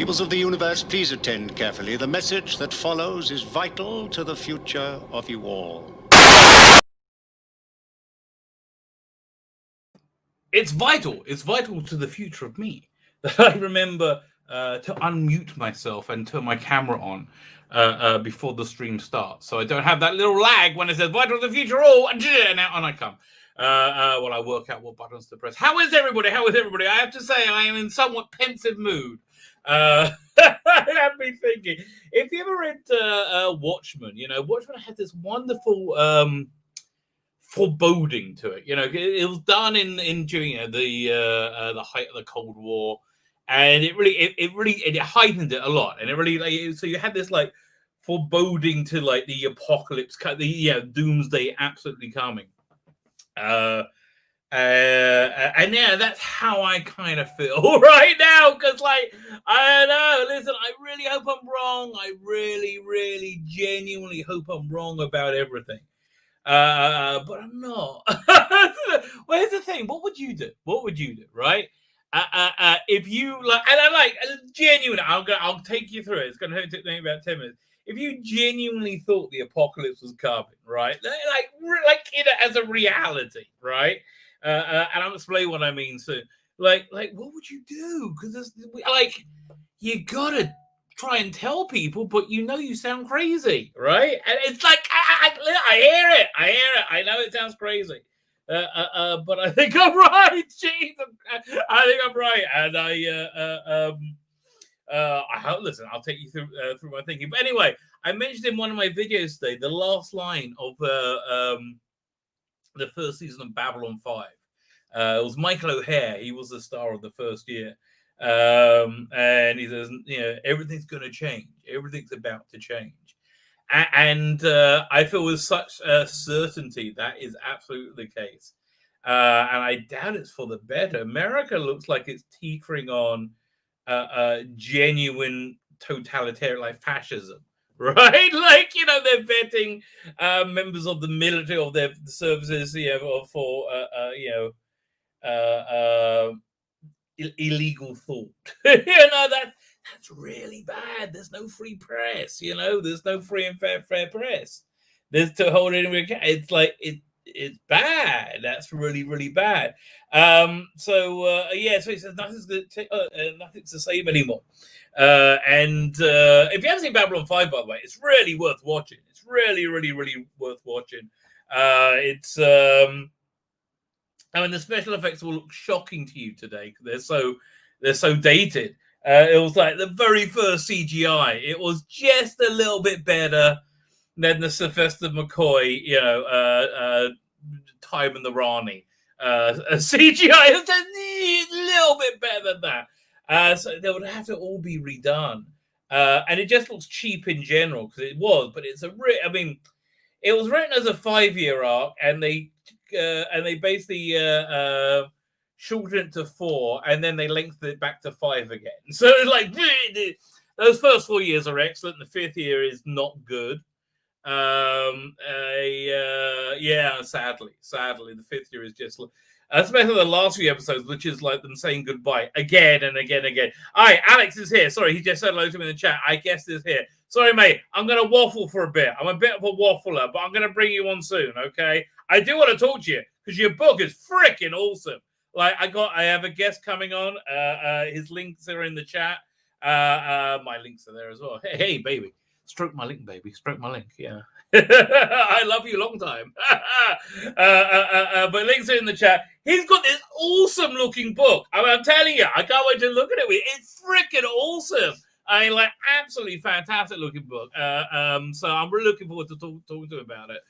Peoples of the universe, please attend carefully. The message that follows is vital to the future of you all. It's vital. It's vital to the future of me that I remember to unmute myself and turn my camera on before the stream starts, so I don't have that little lag when it says vital to the future all, and out on I come. While I work out what buttons to press. How is everybody? I have to say I am in somewhat pensive mood. I have been thinking, if you ever read Watchmen, Watchmen had this wonderful foreboding to it. It was done in during the height of the Cold War, and it really heightened it a lot, and it really so you had this foreboding to the apocalypse, the doomsday absolutely coming. And yeah, that's how I kind of feel right now, because I don't know, listen, I really hope I'm wrong. I really genuinely hope I'm wrong about everything, but I'm not. Well, here's the thing, what would you do, right? If you genuinely, I'll take you through it. It's gonna take me about 10 minutes. If you genuinely thought the apocalypse was coming, right? As a reality, right? And I'll explain what I mean soon. What would you do? Because you gotta try and tell people, but you sound crazy, right? And it's I hear it. I know it sounds crazy. But I think I'm right. Jeez, I think I'm right, and listen, I'll take you through my thinking. But anyway, I mentioned in one of my videos today the last line of the first season of Babylon 5. It was Michael O'Hare. He was the star of the first year, and he says, everything's going to change. Everything's about to change, and I feel with such certainty that is absolutely the case, and I doubt it's for the better. America looks like it's teetering on genuine totalitarian, like fascism, right? They're vetting members of the military, of their services, for illegal thought. That's really bad. There's no free press. There's no free and fair press. There's to hold it in account. It's bad. That's really bad. So he says nothing's the same anymore. And if you haven't seen Babylon 5, by the way, it's really worth watching. It's really worth watching. The special effects will look shocking to you today because they're so dated. It was like the very first CGI. It was just a little bit better than the Sylvester McCoy, Time and the Rani CGI. It's just a little bit better than that. So they would have to all be redone. And it just looks cheap in general because it was, but it's it was written as a 5-year arc, and they basically shortened it to 4, and then they lengthened it back to 5 again. So those first 4 years are excellent. The 5th year is not good. Sadly, the 5th year is just. Especially the last few episodes, which is like them saying goodbye again and again. All right, Alex is here. Sorry, he just said hello to me in the chat. I guess is here. Sorry, mate. I'm going to waffle for a bit. I'm a bit of a waffler, but I'm going to bring you on soon, okay? I do want to talk to you because your book is freaking awesome. I have a guest coming on. His links are in the chat. My links are there as well. Hey, baby. Stroke my link, baby. Stroke my link. Yeah. I love you long time. But links are in the chat. He's got this awesome looking book. I'm telling you, I can't wait to look at it. It's freaking awesome. Absolutely fantastic looking book. So I'm really looking forward to talking to him about it.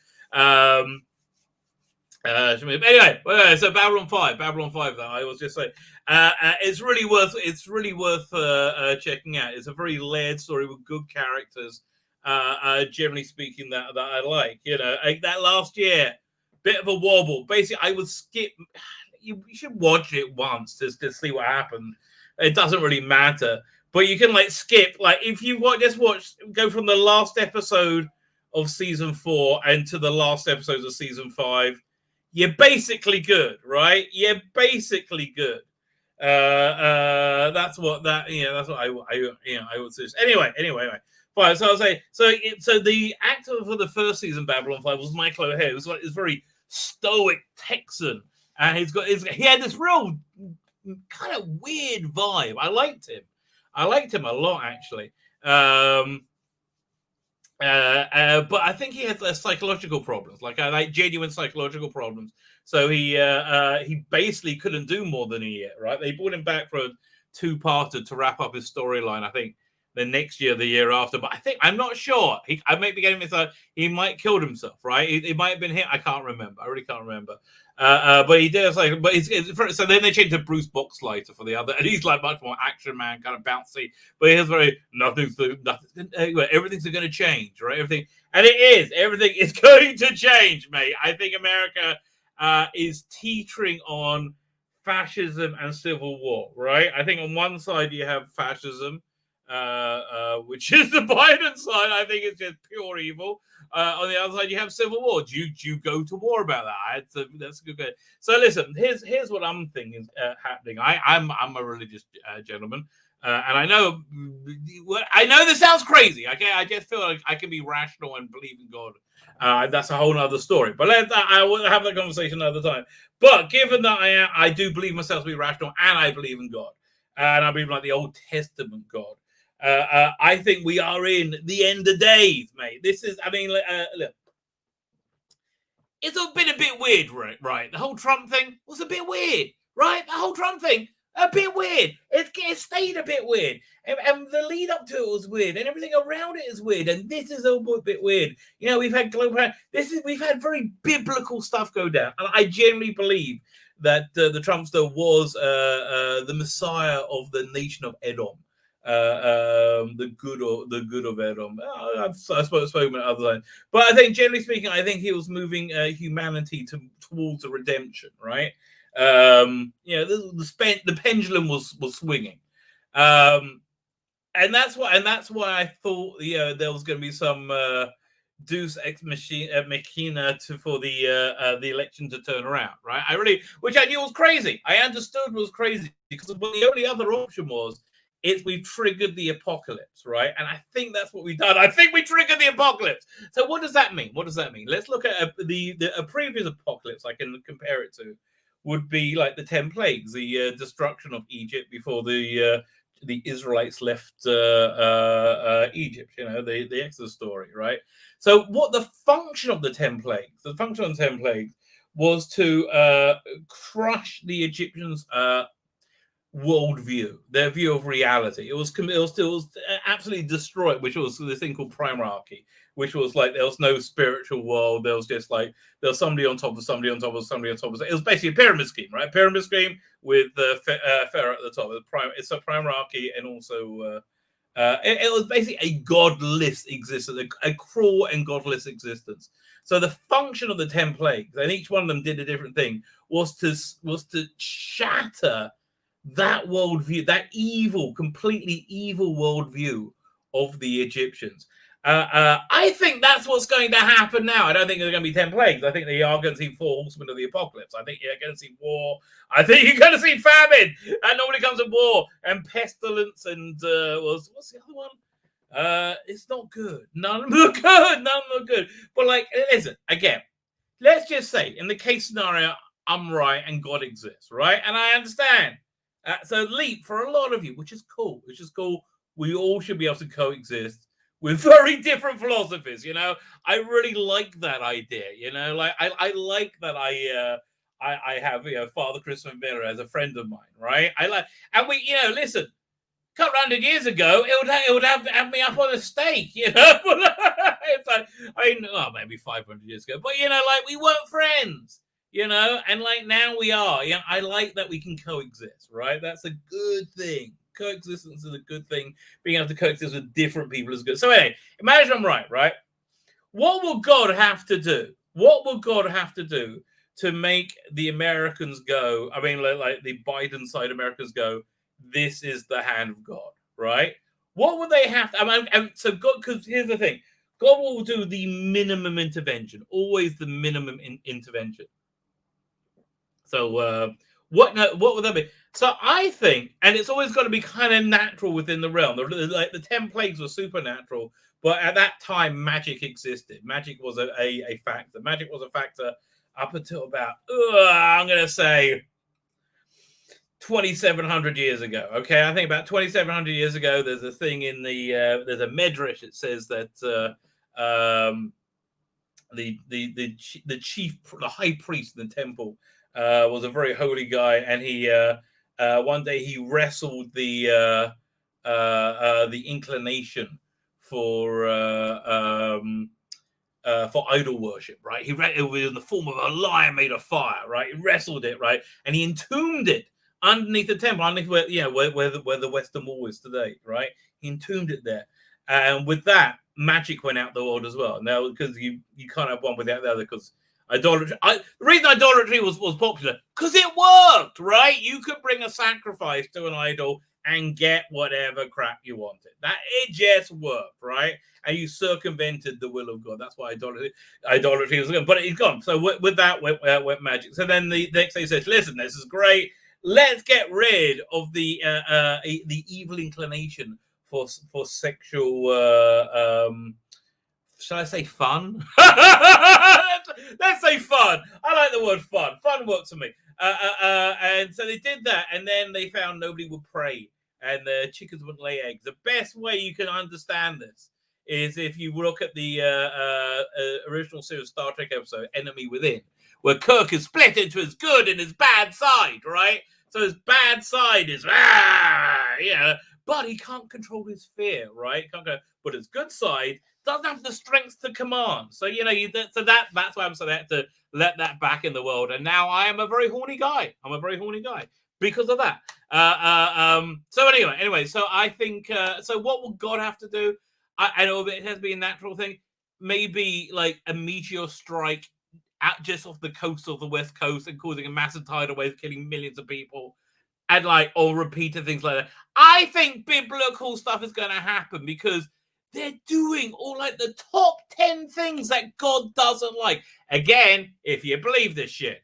Anyway, so Babylon 5, that I was just saying, it's really worth checking out. It's a very layered story with good characters. Generally speaking, that I like. That last year, bit of a wobble. Basically, I would skip. You should watch it once to see what happened. It doesn't really matter, but you can skip. If you go from the last episode of season 4 and to the last episodes of season 5. You're basically good, right? You're basically good. That's what I would say. Anyway. Fine. So I'll say so the actor for the first season Babylon 5 was Michael O'Hare. He was like this very stoic Texan, and he had this real kind of weird vibe. I liked him a lot, actually. But I think he had psychological problems, like genuine psychological problems. So he basically couldn't do more than a year, right? They brought him back for a 2-parter to wrap up his storyline, I think, the next year, the year after. But I'm not sure. I might be getting this. He might have killed himself, right? It might have been him. I can't remember. I really can't remember. But he did so then they changed to Bruce Boxleiter for the other, and he's like much more action man, kind of bouncy. But he's everything's going to change, right? Everything is going to change, mate. I think America is teetering on fascism and civil war, right? I think on one side you have fascism, which is the Biden side. I think it's just pure evil. On the other side, you have civil war. Do you go to war about that? That's a good question. So listen, here's what I'm thinking happening. I'm a religious gentleman, and I know this sounds crazy. Okay, I just feel like I can be rational and believe in God. That's a whole other story. But I will have that conversation another time. But given that I do believe myself to be rational, and I believe in God, and I believe like the Old Testament God. I think we are in the end of days, mate. This is, look, it's been a bit weird, right? The whole Trump thing was a bit weird, right? The whole Trump thing, a bit weird. It stayed a bit weird. And the lead up to it was weird, and everything around it is weird. And this is a bit weird. You know, we've had we've had very biblical stuff go down. And I genuinely believe that the Trumpster was the Messiah of the nation of Edom. The good of Edom. I've spoken at other times, but I think generally speaking, I think he was moving humanity towards a redemption, right? The pendulum was swinging, and that's why I thought there was going to be some Deus ex machina for the election to turn around, right? Which I knew was crazy. I understood was crazy because the only other option was. We've triggered the apocalypse, right? And I think that's what we've done. I think we triggered the apocalypse. So what does that mean? Let's look at a previous apocalypse I can compare it to would be like the 10 plagues, the destruction of Egypt before the Israelites left Egypt, the Exodus story, right? So what the function of the 10 plagues? The function of the 10 plagues was to crush the Egyptians' worldview, their view of reality. It was absolutely destroyed, which was this thing called primarchy, which was like there was no spiritual world. There was just like there was somebody on top of somebody on top of somebody on top of. It was basically a pyramid scheme, right? Pyramid scheme with Pharaoh at the top. It's a primarchy, and also it was basically a godless existence, a cruel and godless existence. So the function of the 10 plagues, and each one of them did a different thing, was to shatter that worldview, that completely evil worldview of the Egyptians. I think that's what's going to happen now. I don't think there's going to be 10 plagues. I think they are going to see 4 horsemen of the apocalypse. I think you're going to see war. I think you're going to see famine. That normally comes with war and pestilence. And what's the other one? It's not good. None of them are good. But listen, again, let's just say in the case scenario, I'm right and God exists, right? And I understand. So leap for a lot of you, which is cool. We all should be able to coexist with very different philosophies. I really like that idea. I like that I have Father Christopher Miller as a friend of mine, right? And we listen. A couple 100 years ago, it would have me up on a stake, It's like, maybe 500 years ago, but we weren't friends. And now we are. I like that we can coexist, right? That's a good thing. Coexistence is a good thing. Being able to coexist with different people is good. So anyway, imagine I'm right? What will God have to do? What will God have to do to make the Americans go? I mean, like the Biden side Americans go, this is the hand of God, right? What would they have to? So God, because here's the thing. God will do the minimum intervention, always the minimum intervention. So What would that be? So I think, and it's always got to be kind of natural within the realm. Like the 10 plagues were supernatural, but at that time, magic existed. Magic was a factor. Magic was a factor up until about, I'm going to say, 2,700 years ago. Okay, I think about 2,700 years ago, there's a thing in the there's a medrash. It says that the chief, the high priest in the temple, was a very holy guy, and he one day he wrestled the inclination for idol worship, right? It was in the form of a lion made of fire, right? He wrestled it, right, and he entombed it underneath the temple, underneath where the Western Wall is today, right? He entombed it there, and with that, magic went out the world as well. Now, because you can't have one without the other, because idolatry. The reason idolatry was popular because it worked, right? You could bring a sacrifice to an idol and get whatever crap you wanted. That it just worked, right? And you circumvented the will of God. That's why idolatry was gone. But it's gone. So with that went magic. So then the next day says, listen, this is great. Let's get rid of the evil inclination for sexual shall I say fun? Let's say fun. I like the word fun. Fun works for me. And so they did that, and then they found nobody would pray, and the chickens wouldn't lay eggs. The best way you can understand this is if you look at the original series Star Trek episode Enemy Within, where Kirk is split into his good and his bad side, right? So his bad side is but he can't control his fear, right? But his good side doesn't have the strength to command. So that's why I'm saying I had to let that back in the world. And now I am a very horny guy. I'm a very horny guy because of that. So anyway, so I think so what will God have to do? I know it has to be a natural thing. Maybe like a meteor strike just off the coast of the West Coast and causing a massive tidal wave, killing millions of people, and or repeated things like that. I think biblical stuff is going to happen because they're doing all like the top 10 things that God doesn't like. Again, if you believe this shit,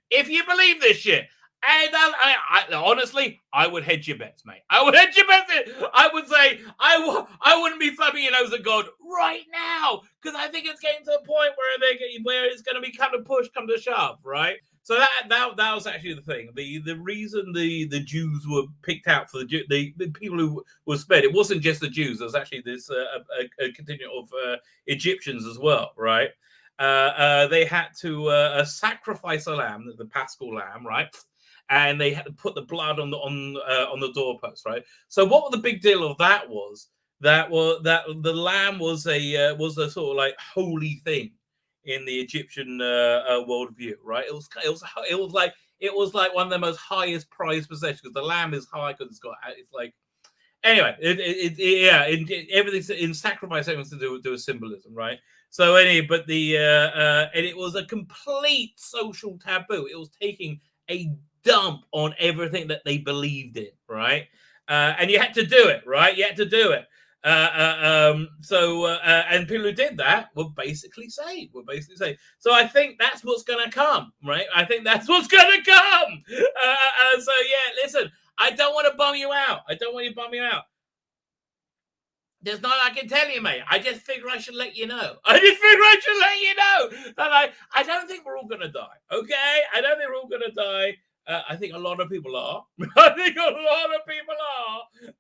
and I honestly, I would hedge your bets, mate. I would hedge your bets. I would say I wouldn't be thumbing your nose at God right now because I think it's getting to a point where it's going to be kind of push, come to shove, right? So that was actually the thing. The reason the Jews were picked out for the people who were spared, it wasn't just the Jews. There was actually this a contingent of Egyptians as well, right? They had to sacrifice a lamb, the Paschal lamb, right? And they had to put the blood on the doorpost, right? So what the big deal of that was that the lamb was a sort of like holy thing in the Egyptian worldview, right? It was like one of the most highest prized possessions because the lamb is high because it's like anyway. Everything in sacrifice has to do with symbolism, right? So but and it was a complete social taboo. It was taking a dump on everything that they believed in, right? And you had to do it, right? You had to do it. And people who did that were basically saved. So I think that's what's going to come, right? I think that's what's going to come. So yeah, listen, I don't want to bum you out. I don't want you to bum you out. There's not I can tell you, mate. I just figure I should let you know. That I don't think we're all going to die, okay? I don't think we're all going to die. I think a lot of people are.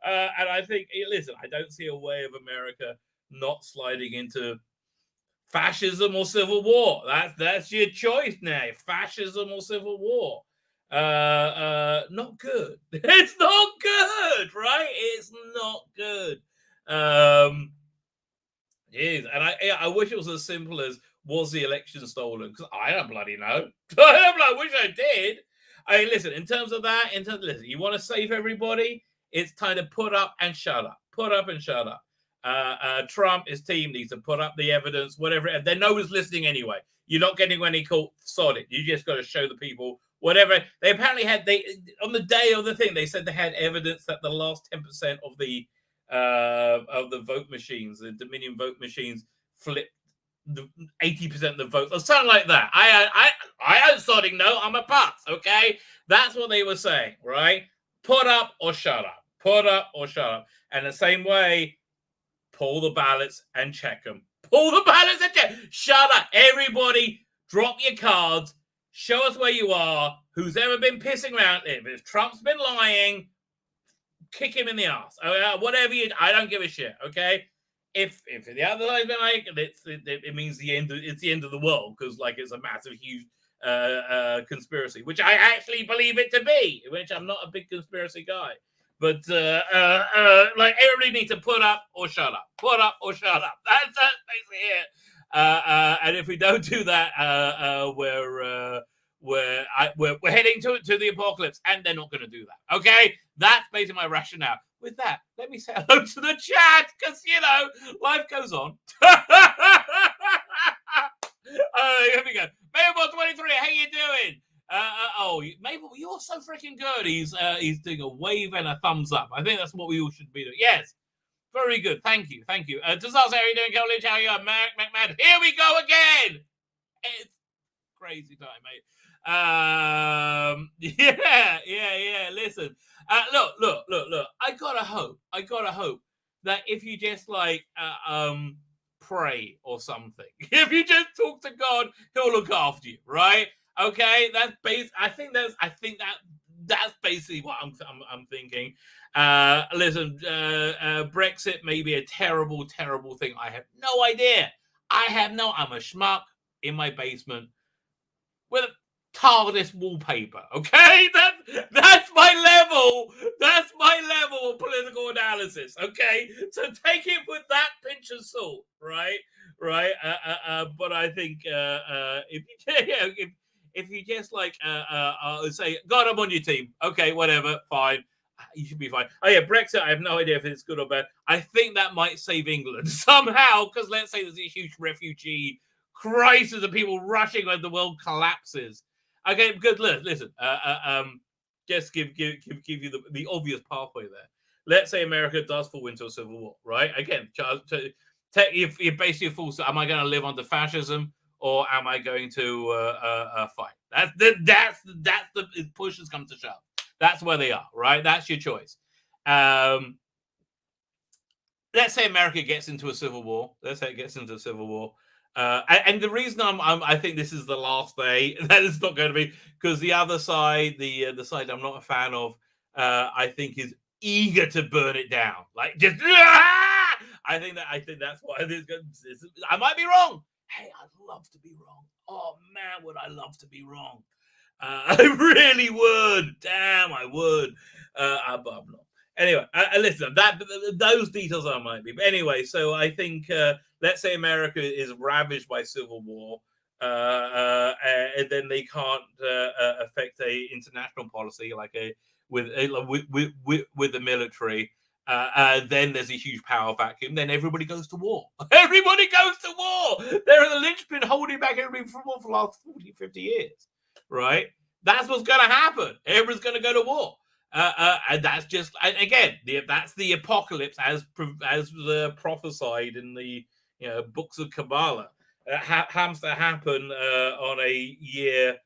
And I think, listen, I don't see a way of America not sliding into fascism or civil war. That's your choice now. Fascism or civil war. Not good. It's not good, right? It's not good. And I wish it was as simple as, was the election stolen? Because I don't bloody know. I wish I did. I mean, listen, in terms of listen, you want to save everybody? It's time to put up and shut up. Put up and shut up. Trump, his team needs to put up the evidence, whatever. They know who's listening anyway. You're not getting any caught solid. You just got to show the people whatever. They apparently had, on the day of the thing, they said they had evidence that the last 10% of the vote machines, the Dominion vote machines, flipped 80% of the votes or something like that. I ain't sodding no, I'm a putz, okay? That's what they were saying, right? Put up or shut up. Put up or shut up. And the same way, pull the ballots and check them. Pull the ballots and check. Shut up. Everybody, drop your cards. Show us where you are. Who's ever been pissing around? If Trump's been lying, kick him in the ass. Whatever you, I don't give a shit. Okay. If the other side's been like, it means it's the end of the world because like it's a massive, huge conspiracy, which I actually believe it to be. Which I'm not a big conspiracy guy. But like everybody needs to put up or shut up. Put up or shut up. That's basically it. And if we don't do that, we're heading to the apocalypse, and they're not going to do that. Okay, that's basically my rationale. With that, let me say hello to the chat because life goes on. Here we go. Mabel23, how you doing? Mabel, you're so freaking good. He's doing a wave and a thumbs up. I think that's what we all should be doing. Yes, very good. Thank you. Disaster, how are you doing, College? How are you, McMahon? Here we go again. It's crazy time, mate. Yeah. Listen, look. I gotta hope that if you just like pray or something, if you just talk to God, He'll look after you, right? Okay, that's I think that's basically what I'm thinking. Listen, Brexit may be a terrible thing. I have no idea. I'm a schmuck in my basement with a TARDIS wallpaper. Okay, that's my level. That's my level of political analysis. Okay, so take it with that pinch of salt, right? But I think if you just like say, God, I'm on your team. Okay, whatever, fine. You should be fine. Oh yeah, Brexit. I have no idea if it's good or bad. I think that might save England somehow because let's say there's a huge refugee crisis of people rushing when the world collapses. Okay, good. Listen. Just give you the obvious pathway there. Let's say America does fall into a civil war, right? Again, you basically full. Am I going to live under fascism? Or am I going to fight? That's the push has come to shove. That's where they are, right? That's your choice. Let's say America gets into a civil war. And the reason I think this is the last day that it's not going to be because the other side, the side I'm not a fan of, I think is eager to burn it down. Like just, I think that's why I might be wrong. Hey, I'd love to be wrong. Oh, man, would I love to be wrong. I really would. Damn, I would. But I'm not. Anyway, listen, those details I might be. But anyway, so I think, let's say America is ravaged by civil war, and then they can't affect a international policy like with the military. Then there's a huge power vacuum. Then everybody goes to war. Everybody goes to war. They're the linchpin holding back everybody from war for the last 40, 50 years, right? That's what's going to happen. Everybody's going to go to war. And that's just, again, that's the apocalypse as prophesied in the books of Kabbalah. Happens to happen on a year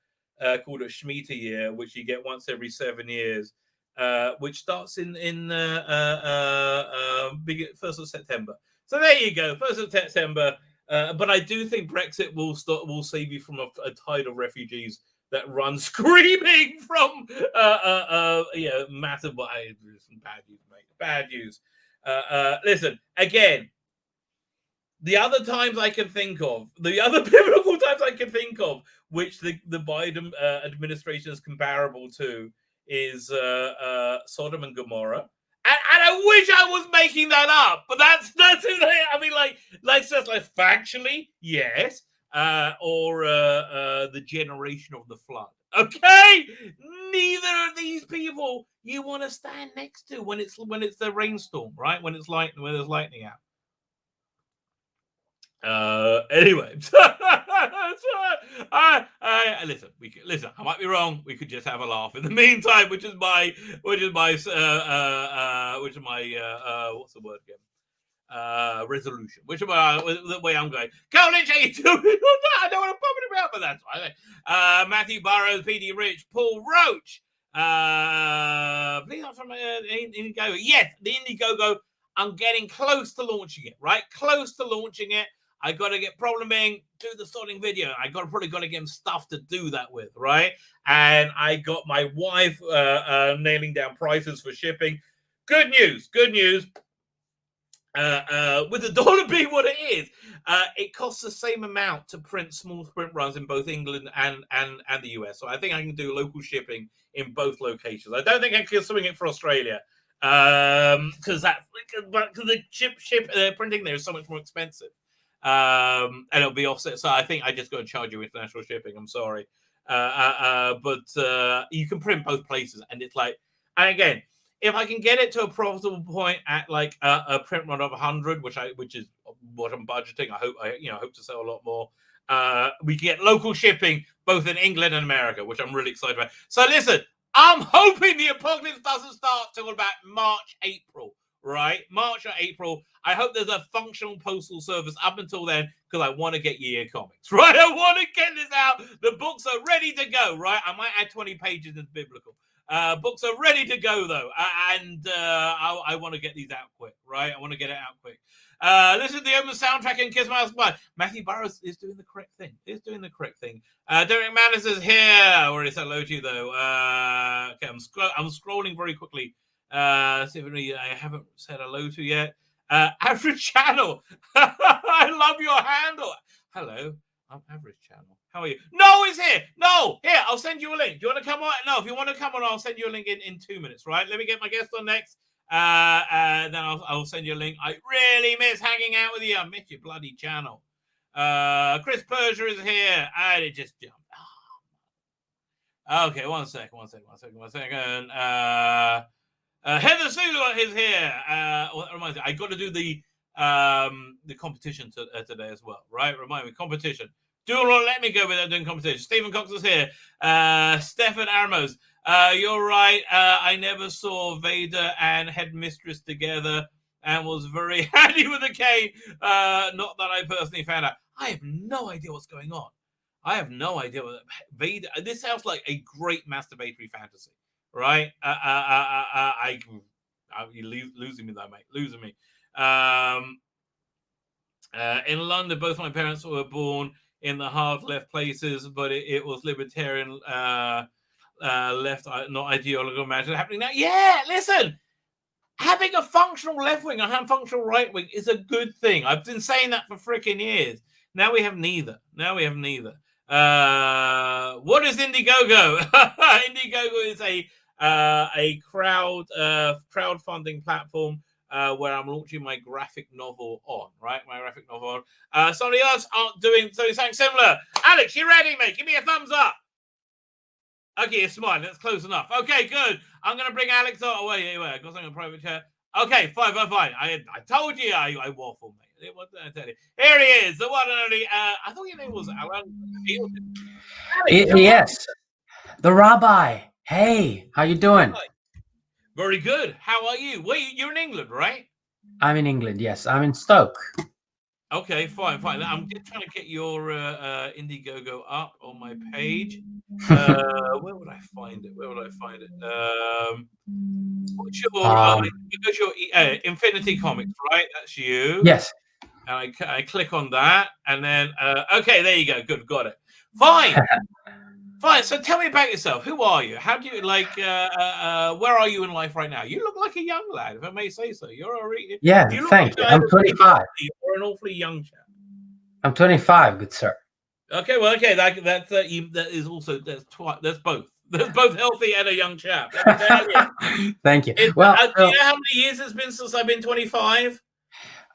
called a Shemitah year, which you get once every 7 years. Which starts in 1st of September. So there you go, 1st of September. But I do think Brexit will save you from a tide of refugees that run screaming from massive. Bad news, mate. Bad news. Listen again. The other times I can think of, the other biblical times I can think of, which the Biden administration is comparable to, is Sodom and Gomorrah, and I wish I was making that up, but that's I mean, like just like factually, yes, or the generation of the flood. Okay, neither of these people you want to stand next to when it's the rainstorm, right? When there's lightning out. Anyway, listen. I might be wrong. We could just have a laugh in the meantime, which is my what's the word again? resolution, which is the way I'm going. Carl Lynch, 82. I don't want to pop it about, but that's why. Matthew Burrows, PD Rich, Paul Roach. Please not from Indiegogo. Yes, the Indiegogo. I'm getting close to launching it, right? Close to launching it. I got to get Problem Being, do the sorting video. Probably got to get him stuff to do that with, right? And I got my wife nailing down prices for shipping. Good news. With the dollar being what it is, it costs the same amount to print small print runs in both England and the US. So I think I can do local shipping in both locations. I don't think I can swing it for Australia because the ship printing there is so much more expensive. And it'll be offset. So I think I just got to charge you international shipping. I'm sorry. But you can print both places. And it's like, and again, if I can get it to a profitable point at like a print run of 100, which is what I'm budgeting, I hope to sell a lot more. We can get local shipping both in England and America, which I'm really excited about. So listen, I'm hoping the apocalypse doesn't start till about March, April. Right, March or April. I hope there's a functional postal service up until then because I want to get year comics. Right, I want to get this out. The books are ready to go. Right, I might add 20 pages in biblical. Books are ready to go though, and I want to get these out quick. Right, I want to get it out quick. Listen to the open soundtrack and Kiss My Blood. Matthew Burrows is doing the correct thing. Derek Manners is here. I already said hello to you though. Okay, I'm scrolling very quickly. See if I haven't said hello to yet. Average Channel. I love your handle. Hello, I'm Average Channel. How are you? No, he's here. No, here, I'll send you a link. Do you want to come on? No, if you want to come on, I'll send you a link in 2 minutes, right? Let me get my guest on next. Then I'll send you a link. I really miss hanging out with you. I miss your bloody channel. Chris Persia is here. And it just jumped. Oh. Okay, one second. Heather Sulu is here. Reminds me, I got to do the competition today as well, right? Remind me, competition. Do not let me go without doing competition. Stephen Cox is here. Stefan Armos, you're right. I never saw Vader and Headmistress together and was very handy with the cane. Not that I personally found out. I have no idea what's going on. I have no idea what Vader. This sounds like a great masturbatory fantasy. Right, you're losing me though, mate. Losing me. In London, both my parents were born in the hard left places, but it was libertarian left, not ideological matter happening now. Yeah, listen, having a functional left wing and a functional right wing is a good thing. I've been saying that for freaking years. Now we have neither. What is Indiegogo? Indiegogo is a crowdfunding platform where I'm launching my graphic novel on, right? Somebody else aren't doing something similar. Alex, you ready, mate? Give me a thumbs up. Okay, you're smiling. That's close enough. Okay, good. I'm going to bring Alex on. Oh, wait. I got something in private chat. Okay, fine. I told you I waffle, mate. What did I tell you? Here he is, the one and only. I thought your name was Alan. Yes, the Rabbi. Hey, how you doing? Very good. How are you? Wait, you're in England, right? I'm in England. Yes, I'm in Stoke. Okay, fine. I'm just trying to get your Indiegogo up on my page. Where would I find it? What's your Infinity Comics, right? That's you. Yes. And I click on that, and then okay, there you go. Good, got it. Fine. So tell me about yourself. Who are you? How do you like? Where are you in life right now? You look like a young lad, if I may say so. Thank you. I'm 25. You're an awfully young chap. I'm 25, good sir. Okay, well, okay, that is also that's both. That's both healthy and a young chap. Let me tell you. Thank you. Do you know how many years it's been since I've been 25?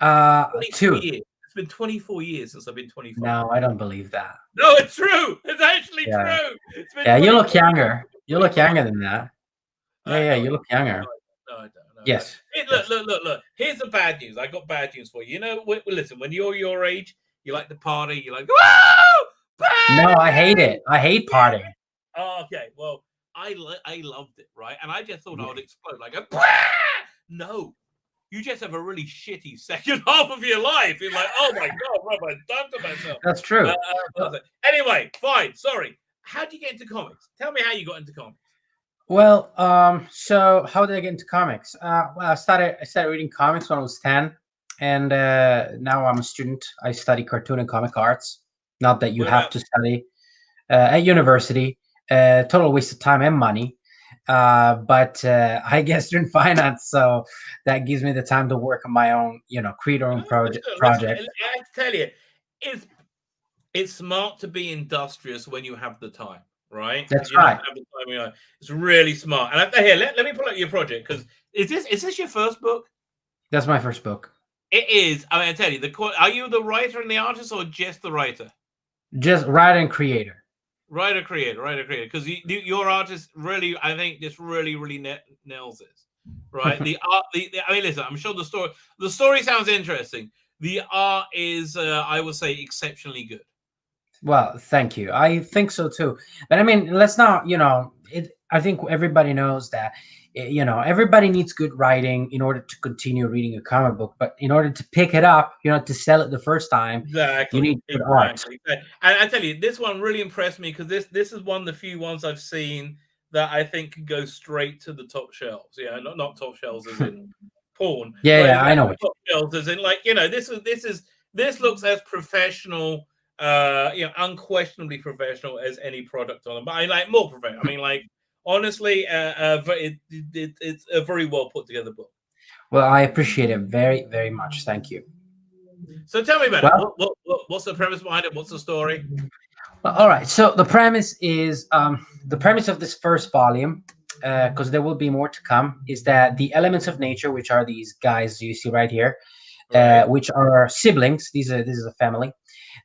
2 years. It's been 24 years since I've been 25. No, I don't believe that. No, it's true. It's actually true. It's been you look younger. You look younger than that. Yeah, you look younger. No, I don't. Yes. Hey, look. Here's the bad news. I got bad news for you. You know, listen, when you're your age, you like to party. You like, whoa! Party! No, I hate it. I hate partying. Oh, okay. Well, I loved it, right? And I just thought I would explode like a. No. you just have a really shitty second half of your life. You're like, oh my God, what have I done to myself? That's true. Anyway, fine. Sorry. How did you get into comics? Tell me how you got into comics. Well, so how did I get into comics? Well, I started reading comics when I was 10, and now I'm a student. I study cartoon and comic arts. Not that you have to study at university. Total waste of time and money. But I get student finance, so that gives me the time to work on my own, create our own project. I tell you, it's smart to be industrious when you have the time, right? That's right. It's really smart. And here, let me pull up your project, because is this your first book? That's my first book. It is. I mean, I tell you, are you the writer and the artist, or just the writer? Just writer and creator. Writer creator. Because your artist really, I think this really nails this, right? The art. I mean, listen, I'm sure the story sounds interesting. The art is, I would say, exceptionally good. Well, thank you. I think so too. But I mean, let's not, I think everybody knows that, everybody needs good writing in order to continue reading a comic book. But in order to pick it up, to sell it the first time, you need good art. And I tell you, this one really impressed me, because this is one of the few ones I've seen that I think can go straight to the top shelves. Yeah, not top shelves as in porn. Yeah, I know. Top shelves as in, like, this looks as professional. Unquestionably professional as any product on them, but I like more professional. I mean, like, honestly, it's a very well put together book. Well, I appreciate it very, very much. Thank you. So tell me about it. What's the premise behind it? What's the story? Well, all right. So the premise is the premise of this first volume, because there will be more to come, is that the elements of nature, which are these guys you see right here, which are siblings. This is a family.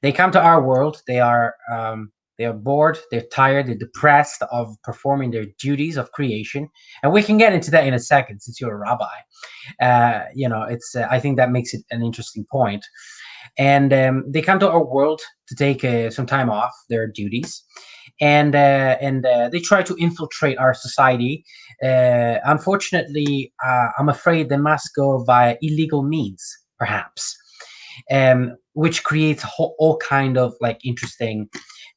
They come to our world. They are bored. They're tired. They're depressed of performing their duties of creation. And we can get into that in a second, since you're a rabbi. It's. I think that makes it an interesting point. And they come to our world to take some time off their duties, and they try to infiltrate our society. Unfortunately, I'm afraid they must go via illegal means, perhaps. Which creates all kind of like interesting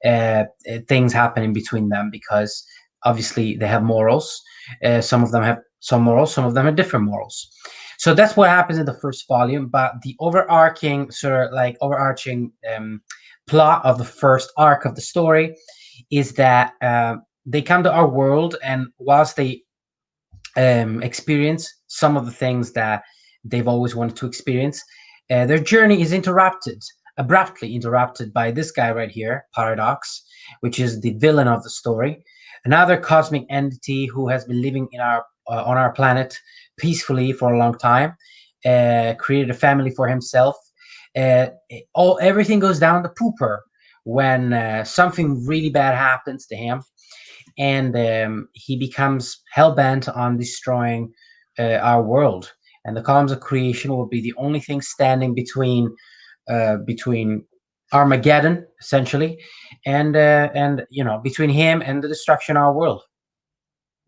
things happening between them, because obviously they have morals. Some of them have some morals, some of them have different morals. So that's what happens in the first volume. But the overarching plot of the first arc of the story is that they come to our world, and whilst they experience some of the things that they've always wanted to experience, their journey is abruptly interrupted by this guy right here, Paradox, which is the villain of the story, another cosmic entity who has been living in on our planet peacefully for a long time, created a family for himself. Everything goes down the pooper when something really bad happens to him, and he becomes hell-bent on destroying our world. And the columns of creation will be the only thing standing between Armageddon, essentially, and between him and the destruction of our world.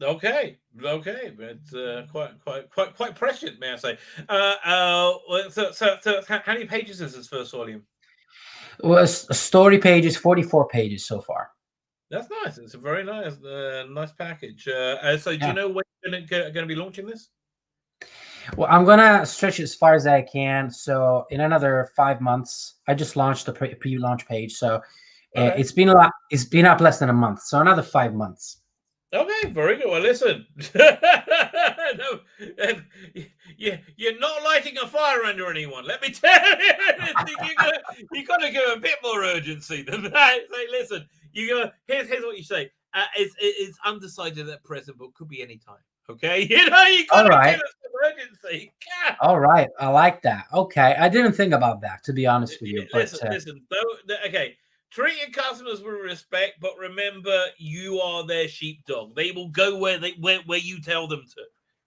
Okay, it's quite prescient, may I say? So how many pages is this first volume? Well, a story page is 44 pages so far. That's nice. It's a very nice package. So do you know when you're going to be launching this? Well, I'm gonna stretch it as far as I can. So in another 5 months, I just launched the pre-launch page. So it's been up less than a month. So another 5 months. Okay, very good. Well, listen, you're not lighting a fire under anyone. Let me tell you, you got to give a bit more urgency than that. Say, listen, here's what you say. It's undecided at present, but could be any time. Okay, you got to give us some urgency. All right, I like that. Okay, I didn't think about that, to be honest with you. Listen. Okay. Treat your customers with respect, but remember, you are their sheepdog. They will go where you tell them to,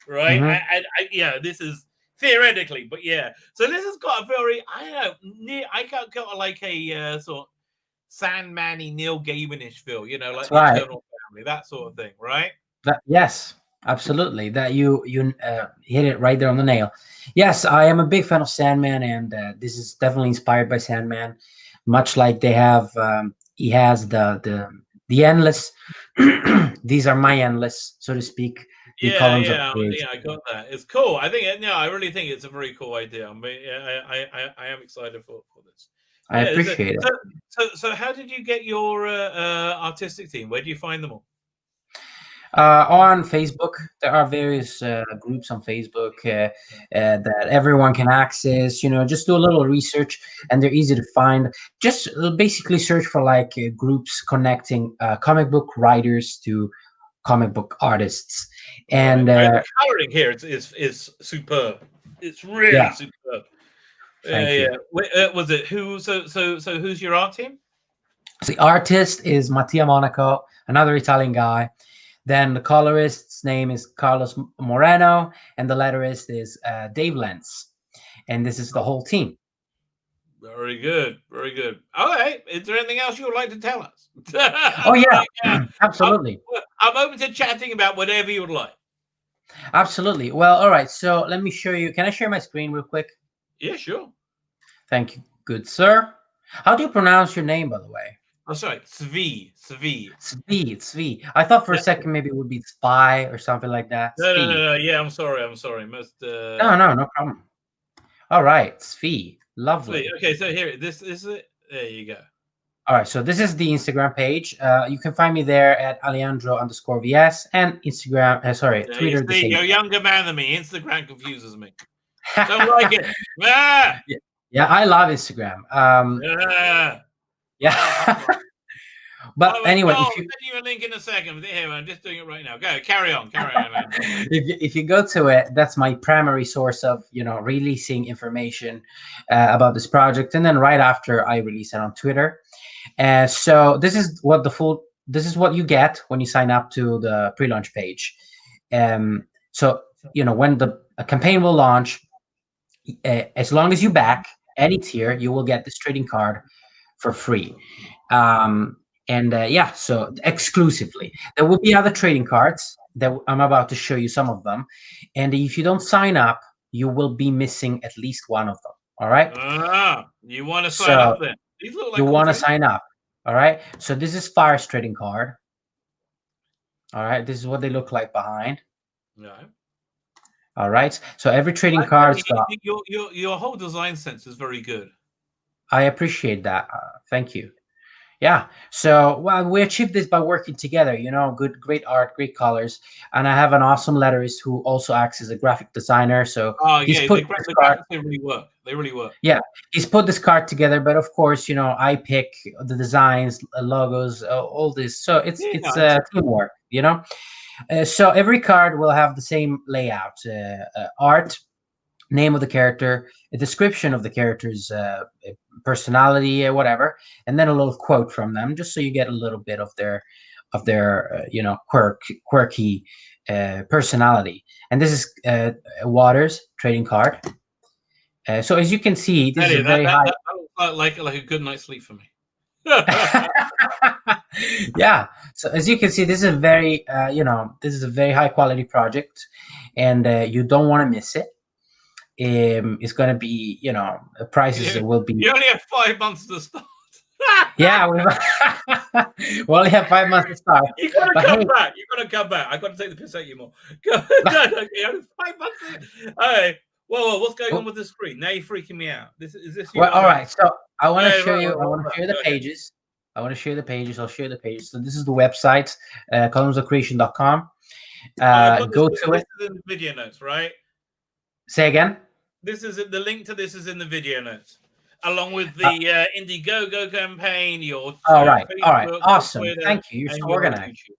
right? Mm-hmm. This is theoretically, but yeah. So this has got a very, I got like a sort of Sandman-y, Neil Gaiman-ish feel, like the Eternal Family, that sort of thing, right? Yes. Absolutely. That you hit it right there on the nail. Yes, I am a big fan of Sandman, and this is definitely inspired by Sandman. Much like they have, he has the endless. These are my endless, so to speak. The columns of creation. I got that. It's cool. I think I really think it's a very cool idea. I am excited for this. I appreciate it. So how did you get your artistic team? Where do you find them all? On Facebook, there are various groups on Facebook that everyone can access. You know, just do a little research, and they're easy to find. Just basically search for like groups connecting comic book writers to comic book artists. And the coloring here is superb. It's really superb. Thank you. Was it who? So who's your art team? The artist is Mattia Monaco, another Italian guy. Then the colorist's name is Carlos Moreno, and the letterist is Dave Lentz. And this is the whole team. Very good. Very good. All right. Is there anything else you would like to tell us? Oh, yeah. Absolutely. I'm open to chatting about whatever you would like. Absolutely. Well, all right. So let me show you. Can I share my screen real quick? Yeah, sure. Thank you. Good, sir. How do you pronounce your name, by the way? Oh, sorry. Svi. I thought for a second maybe it would be Spy or something like that. No. Yeah, I'm sorry. Most. No problem. All right, Svi. Lovely. Svi. Okay, so here, this is it. There you go. All right, so this is the Instagram page. You can find me there at Alejandro_VS and Instagram. Twitter. You're a younger man than me. Instagram confuses me. Don't like it. Yeah, I love Instagram. Yeah. But anyway, I'll send you a link in a second. Here, I'm just doing it right now. Go, carry on. Man. If you go to it, that's my primary source of releasing information about this project, and then right after I release it on Twitter. So this is what you get when you sign up to the pre-launch page. So when the campaign will launch, as long as you back any tier, you will get this trading card for free. So exclusively. There will be other trading cards that I'm about to show you some of them. And if you don't sign up, you will be missing at least one of them. All right? You want to sign up then? These look like you want to sign up. All right? So this is Fire's trading card. All right? This is what they look like behind. No. All right? So every trading card's got... Your whole design sense is very good. I appreciate that. Thank you. Yeah. So, we achieved this by working together, great art, great colors. And I have an awesome letterist who also acts as a graphic designer. So the graphics, they really work. They really work. Yeah. He's put this card together, but of course, I pick the designs, logos, all this. So it's teamwork, So every card will have the same layout, art, name of the character, a description of the character's personality or whatever, and then a little quote from them, just so you get a little bit of their quirky personality. And this is Waters trading card. So as you can see, this is very high. That like a good night's sleep for me. Yeah. So as you can see, this is a very high quality project, and you don't want to miss it. It's going to be, prices will be... You only have 5 months to start. Yeah, we only have 5 months to start. You've got to come back. You've got to come back. I've got to take the piss out of you more. Okay, 5 months. All right. Whoa, what's going on with the screen? Now you're freaking me out. Is this all right. So I want to show you. I want to show you the pages. I'll show you the pages. So this is the website, columnsofcreation.com. Go to it. This is in the video notes, right? Say again. This is the link to this is in the video notes, along with the Indiegogo campaign. All right, awesome. Twitter, thank you. You're so organized.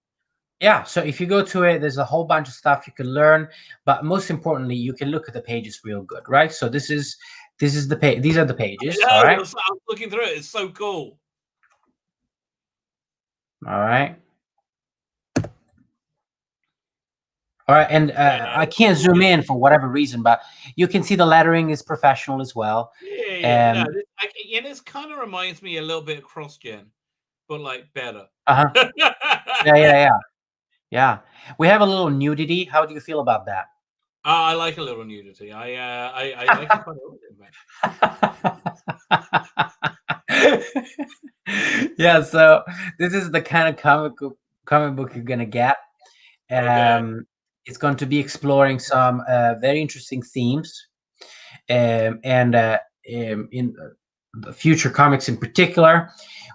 Yeah. So if you go to it, there's a whole bunch of stuff you can learn, but most importantly, you can look at the pages real good, right? So this is the page. These are the pages. All right. I was looking through it. It's so cool. All right. All right, and I can't zoom in for whatever reason, but you can see the lettering is professional as well. Yeah. This kind of reminds me a little bit of CrossGen, but like better. Yeah. Yeah, we have a little nudity. How do you feel about that? I like a little nudity. I like it quite a lot, in fact. Yeah, so this is the kind of comic book you're gonna get. Okay. It's going to be exploring some very interesting themes, and in the future comics in particular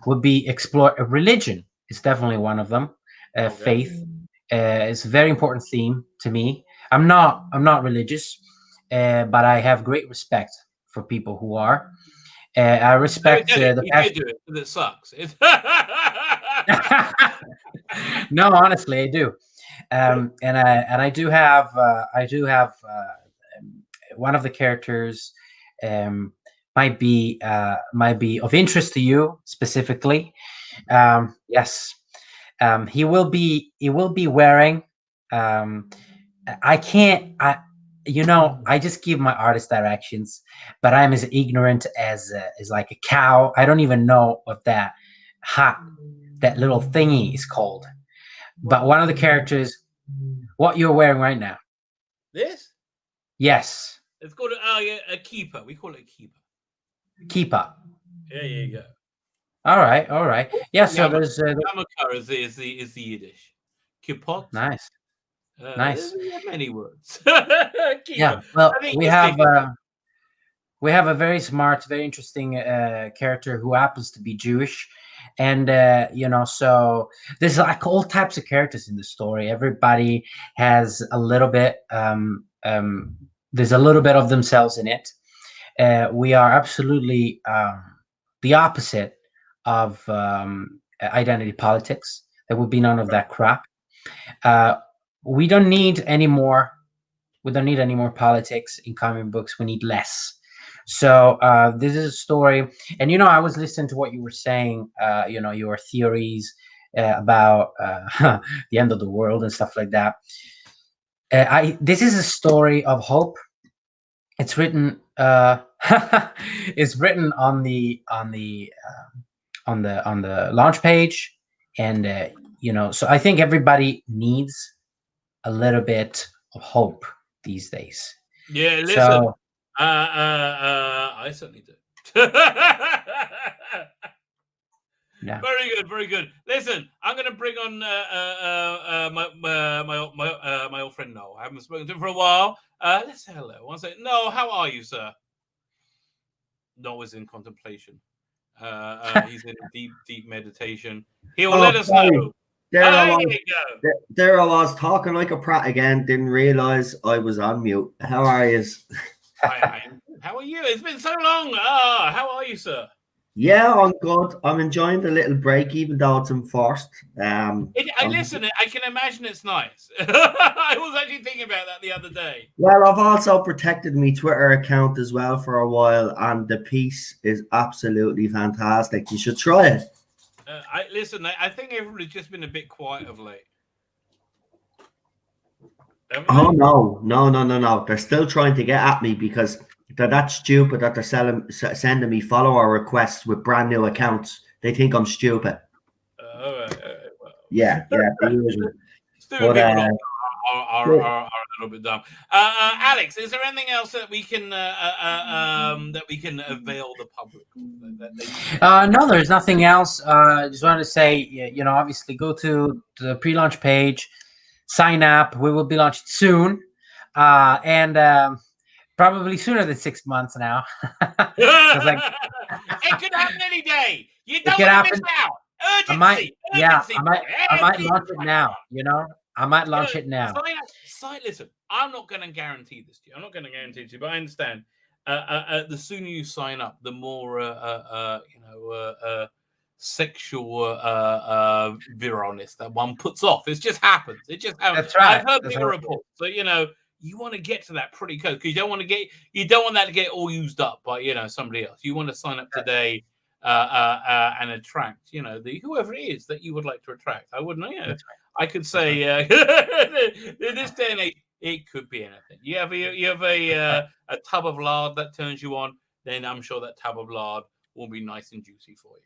would be explore religion. Is definitely one of them. Okay. Faith is a very important theme to me. I'm not religious, but I have great respect for people who are. I respect the You passion. do it because it sucks. No, honestly, I do. And I do have one of the characters might be of interest to you specifically. Yes, he will be wearing. I can't. I just give my artist directions, but I'm as ignorant as like a cow. I don't even know what that little thingy is called. But one of the characters, what you're wearing right now. This? Yes. It's called a keeper. We call it a keeper. Keeper. Yeah, you go. All right. Yeah. So there's Yamakar is the Yiddish. Kipot. Nice. There's many words. Yeah. Well, we have a very smart, very interesting character who happens to be Jewish, and so there's like all types of characters in the story. Everybody has a little bit. There's a little bit of themselves in it. We are absolutely the opposite of identity politics. There would be none of that crap. We don't need any more. We don't need any more politics in comic books. We need less. So this is a story, and I was listening to what you were saying. Your theories about the end of the world and stuff like that. This is a story of hope. It's written. It's written on the launch page, and so I think everybody needs a little bit of hope these days. Yeah, listen. So, I certainly do. Yeah. Very good. Listen, I'm going to bring on my old friend Noel. I haven't spoken to him for a while. Let's say hello. One second. Noel, how are you, sir? Noel is in contemplation. He's in deep meditation. He'll let us know. There I was talking like a prat again. Didn't realize I was on mute. How are you? How are you? It's been so long. How are you, sir? Yeah, I'm good. I'm enjoying the little break, even though it's enforced. Listen, I can imagine it's nice. I was actually thinking about that the other day. Well, I've also protected my Twitter account as well for a while, and the piece is absolutely fantastic. You should try it. I think everybody's just been a bit quiet of late. Oh, no. They're still trying to get at me because they're that stupid that they're sending me follower requests with brand new accounts. They think I'm stupid. Well. Yeah. Stupid people are a little bit dumb. Alex, is there anything else that we can avail the public? No, there's nothing else. I just wanted to say, obviously go to the pre-launch page, sign up. We will be launched soon, and probably sooner than 6 months now. It could happen any day. You don't want to miss out. Urgency. I might launch it now. I might launch it now. Listen, I'm not going to guarantee this to you. I'm not going to guarantee it to you, but I understand. The sooner you sign up, the more sexual virilness that one puts off. It just happens. That's right. I've heard the report. So you want to get to that pretty close because you don't want that to get all used up by somebody else. You want to sign up today and attract whoever it is that you would like to attract. I wouldn't know. I could say in this day and age, it could be anything. You have a tub of lard that turns you on, then I'm sure that tub of lard will be nice and juicy for you.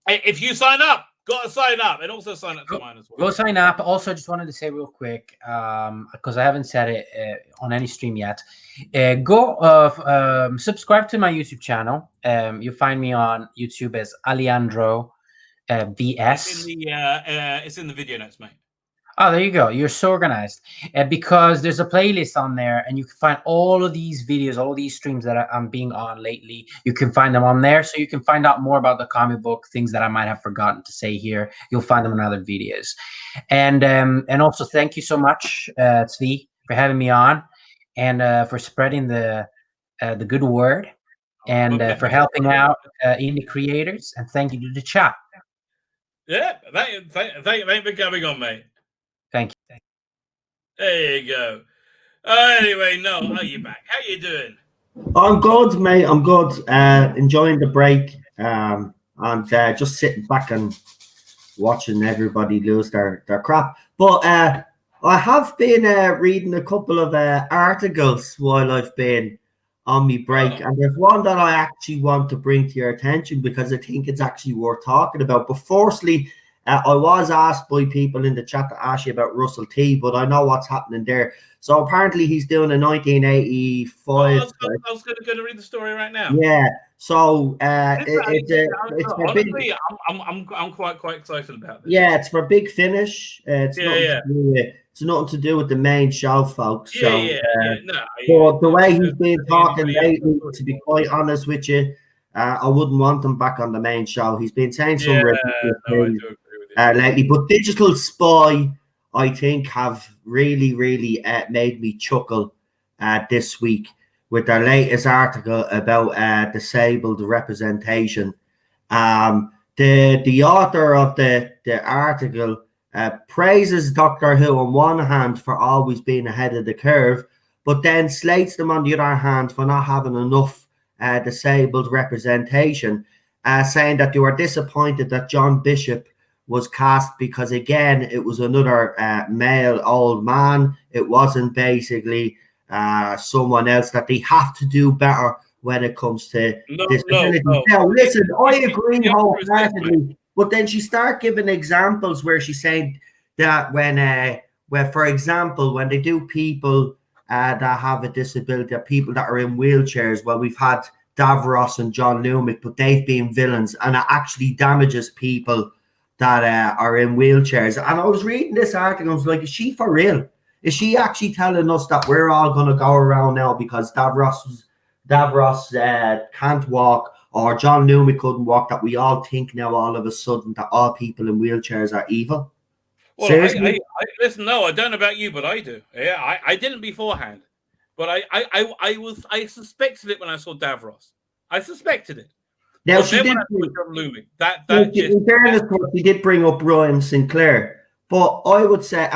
If you sign up, Got to sign up and also sign up to mine as well. Go sign up. Also, just wanted to say real quick, because I haven't said it on any stream yet. Go subscribe to my YouTube channel. You find me on YouTube as Alejandro VS. It's in the video notes, mate. Oh, there you go. You're so organized. Because there's a playlist on there, and you can find all of these videos, all of these streams that I'm being on lately. You can find them on there, so you can find out more about the comic book, things that I might have forgotten to say here. You'll find them in other videos. And also, thank you so much, Tzvi, for having me on, and for spreading the good word, and for helping out indie creators. And thank you to the chat. Yeah, thank you for coming on, mate. Thank you. There you go. Anyway, no, how you back? How you doing? I'm good, mate. I'm good. Enjoying the break, and just sitting back and watching everybody lose their crap. But I have been reading a couple of articles while I've been on my break, and there's one that I actually want to bring to your attention because I think it's actually worth talking about. But firstly, I was asked by people in the chat to ask you about Russell T, but I know what's happening there. So apparently he's doing a 1985. I was going to read the story right now. Yeah. So honestly, I'm quite excited about this. Yeah, it's for Big Finish. It's nothing to do with the main show, folks. But the way he's been talking lately, to be quite honest with you, I wouldn't want him back on the main show. He's been saying some ridiculous things lately. But Digital Spy, I think, have really made me chuckle this week with their latest article about disabled representation. The author of the article praises Doctor Who on one hand for always being ahead of the curve, but then slates them on the other hand for not having enough disabled representation, saying that they were disappointed that John Bishop was cast because, again, it was another male old man. It wasn't basically someone else, that they have to do better when it comes to disability. Now, listen, I agree wholeheartedly, but then she started giving examples where she's saying that where, for example, when they do people that have a disability, people that are in wheelchairs, well, we've had Davros and John Lumick, but they've been villains, and it actually damages people that are in wheelchairs. And I was reading this article, I was like, is she for real? Is she actually telling us that we're all going to go around now because Davros can't walk, or John Lumick couldn't walk, that we all think now all of a sudden that all people in wheelchairs are evil? Well, I listen, no, I don't know about you, but I do. Yeah, I didn't beforehand, but I suspected it when I saw Davros. I suspected it. Now, she did. In fairness, she did bring up Ryan Sinclair, but I would say,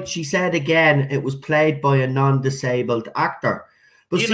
she said again, it was played by a non-disabled actor. But this is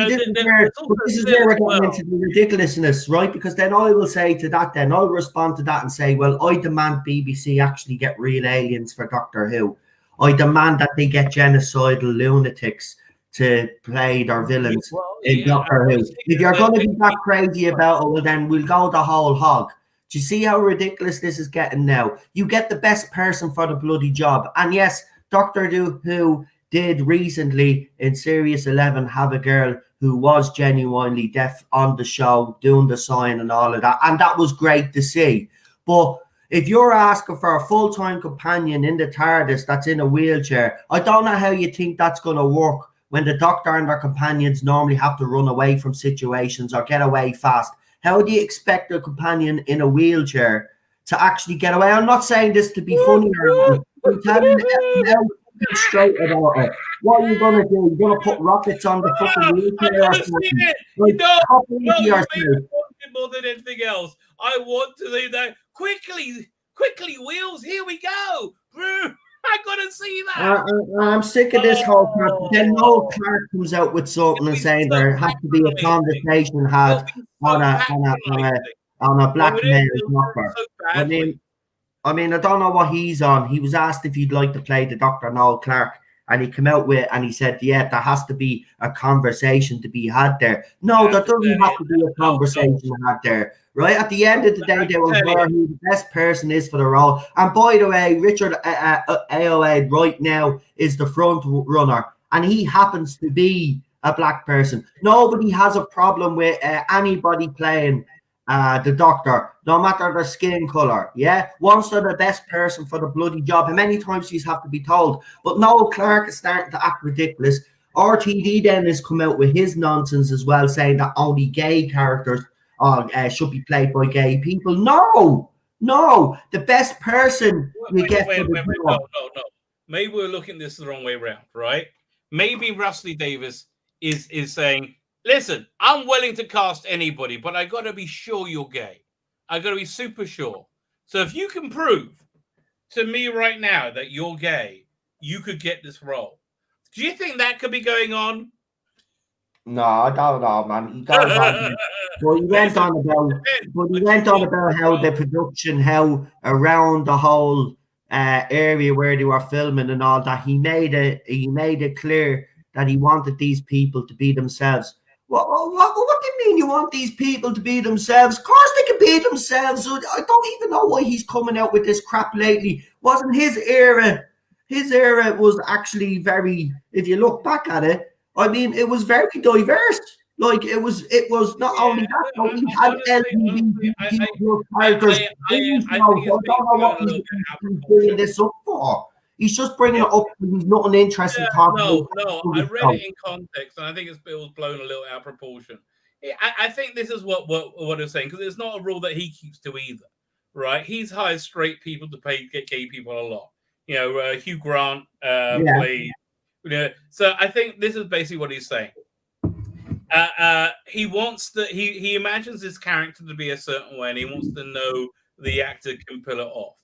where we're getting into the ridiculousness, right? Because then I will say to that, then I'll respond to that and say, well, I demand BBC actually get real aliens for Doctor Who. I demand that they get genocidal lunatics to play their villains in Doctor Who. If you're going to be that crazy about it, well, then we'll go the whole hog. Do you see how ridiculous this is getting now? You get the best person for the bloody job. And yes, Doctor Who did recently in Series 11 have a girl who was genuinely deaf on the show, doing the sign and all of that. And that was great to see. But if you're asking for a full-time companion in the TARDIS that's in a wheelchair, I don't know how you think that's going to work when the Doctor and their companions normally have to run away from situations or get away fast. How do you expect a companion in a wheelchair to actually get away? I'm not saying this to be funny or anything. I'm telling you straight about it. What are you going to do? You're going to put rockets on the fucking wheelchair or something? More than anything else, I want to see that quickly, Wheels. Here we go. I gotta see that. I'm sick of this whole crap. Then Noel Clark comes out with something and saying there has to be a conversation had on a black male Doctor. I mean, I don't know what he's on. He was asked if he'd like to play the Doctor, Noel Clark, and he came out with, and he said, yeah, there has to be a conversation to be had there. No, there doesn't have to be a conversation had there, right? At the end of the day, they will learn who the best person is for the role. And by the way, Richard Ayoade right now is the front runner, and he happens to be a black person. Nobody has a problem with anybody playing the Doctor, no matter their skin color. Yeah, once they're the best person for the bloody job, how many times these have to be told? But Noel Clarke is starting to act ridiculous. RTD then has come out with his nonsense as well, saying that only gay characters should be played by gay people. No, the best person you get for the job. No. Maybe we're looking at this the wrong way around, right? Maybe Russell Davies is saying, listen, I'm willing to cast anybody, but I got to be sure you're gay. I got to be super sure. So if you can prove to me right now that you're gay, you could get this role. Do you think that could be going on? No, I don't know, man. He goes on. But he went on about how the production, how around the whole area where they were filming and all that, he made it clear that he wanted these people to be themselves. What do you mean you want these people to be themselves? Of course they can be themselves. I don't even know why he's coming out with this crap lately. Wasn't his era? His era was actually very, if you look back at it, I mean, it was very diverse. Like it was not only that, but we had LGBT characters. I don't know what he's bringing this up for. He's just bringing it up because he's not interested in talking. No, I read it in context, and I think it was blown a little out of proportion. I think this is what it's saying, because it's not a rule that he keeps to either, right? He's hired straight people to get gay people a lot. You know, Hugh Grant played. You know, so I think this is basically what he's saying. He wants he imagines his character to be a certain way, and he wants to know the actor can pull it off.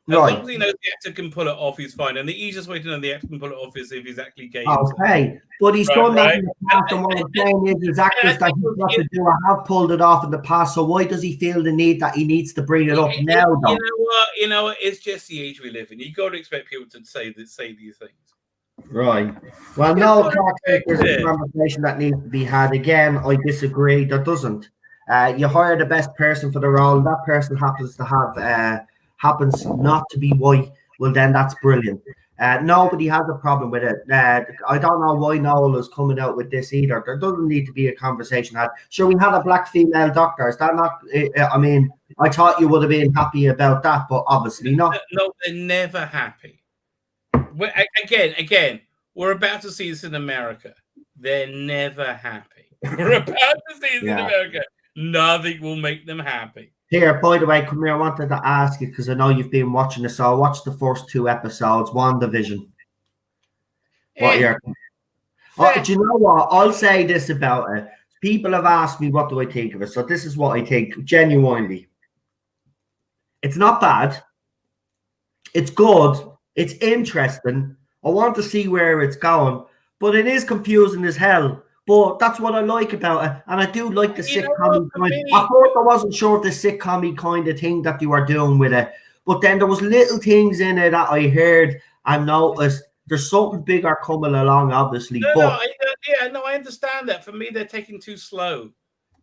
As long as he knows the actor can pull it off, he's fine. And the easiest way to know the actor can pull it off is if he's actually gay. Okay, but he's done that in the past, and what I'm saying is his actors that he's got to do have pulled it off in the past. So why does he feel the need that he needs to bring it up now? Though? You know what? It's just the age we live in. You got to expect people to say these things. Right. Well, no, there's a conversation that needs to be had. Again, I disagree. There doesn't. You hire the best person for the role, and that person happens to have happens not to be white. Well, then that's brilliant. Nobody has a problem with it. I don't know why Noel is coming out with this either. There doesn't need to be a conversation had. Sure, we had a black female doctor. Is that not? I mean, I thought you would have been happy about that, but obviously not. No, they're never happy. Again, we're about to see this in America. They're never happy. We're about to see this in America. Nothing will make them happy. Here, by the way, come here. I wanted to ask you because I know you've been watching this. So I watched the first 2 episodes. WandaVision. What year? Do you know what? I'll say this about it. People have asked me what do I think of it. So this is what I think. Genuinely, it's not bad. It's good. It's interesting. I want to see where it's going, but it is confusing as hell. But that's what I like about it, and I do like the sitcom kind. At first, I wasn't sure of the sitcom kind of thing that you were doing with it, but then there was little things in it that I heard and noticed. There's something bigger coming along, obviously. I understand that. For me, they're taking too slow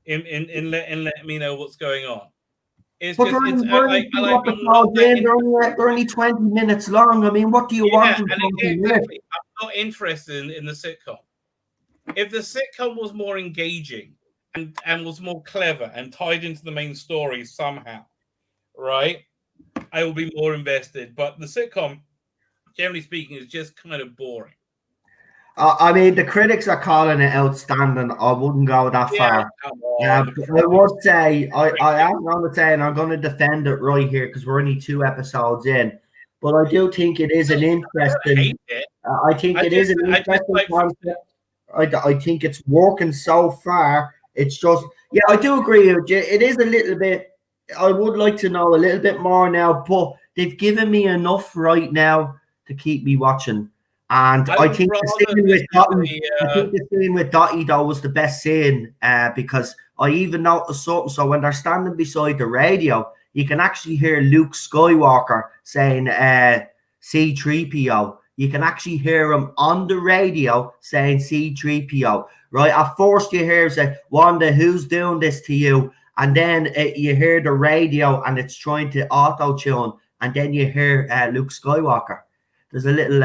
in letting me know what's going on. They're only 20 minutes long. I mean, what do you want? Exactly. I'm not interested in the sitcom. If the sitcom was more engaging and was more clever and tied into the main story somehow, right, I will be more invested. But the sitcom, generally speaking, is just kind of boring. I mean, the critics are calling it outstanding. I wouldn't go that far. I would say, I am going to say, and I'm going to defend it right here because we're only 2 episodes in. But I do think it is an interesting. I think it is an interesting concept. I think it's working so far. It's just, I do agree with you. It is a little bit. I would like to know a little bit more now, but they've given me enough right now to keep me watching. And I think the scene with Dottie though was the best scene because I even noticed something. So when they're standing beside the radio, you can actually hear Luke Skywalker saying C-3PO. you can actually hear him on the radio saying C-3PO, right? At first you hear him say, Wanda, who's doing this to you? And then you hear the radio and it's trying to auto-tune, and then you hear Luke Skywalker. There's a little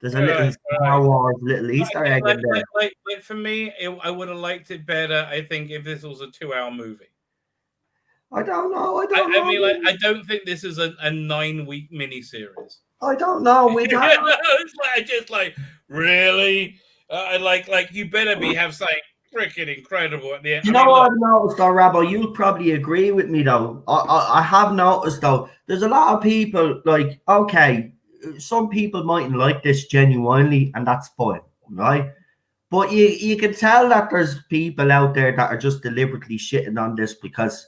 Star Wars little Easter egg in there. Like for me, I would have liked it better, I think, if this was a 2-hour movie. I don't know. I mean, like, I don't think this is a 9-week miniseries. I don't know. It's just like, really? Like you better have something freaking incredible at the end. You know what I've noticed, though, Rabbi? You'll probably agree with me, though. I have noticed, though, there's a lot of people, like, okay, some people mightn't like this genuinely, and that's fine, right? But you can tell that there's people out there that are just deliberately shitting on this because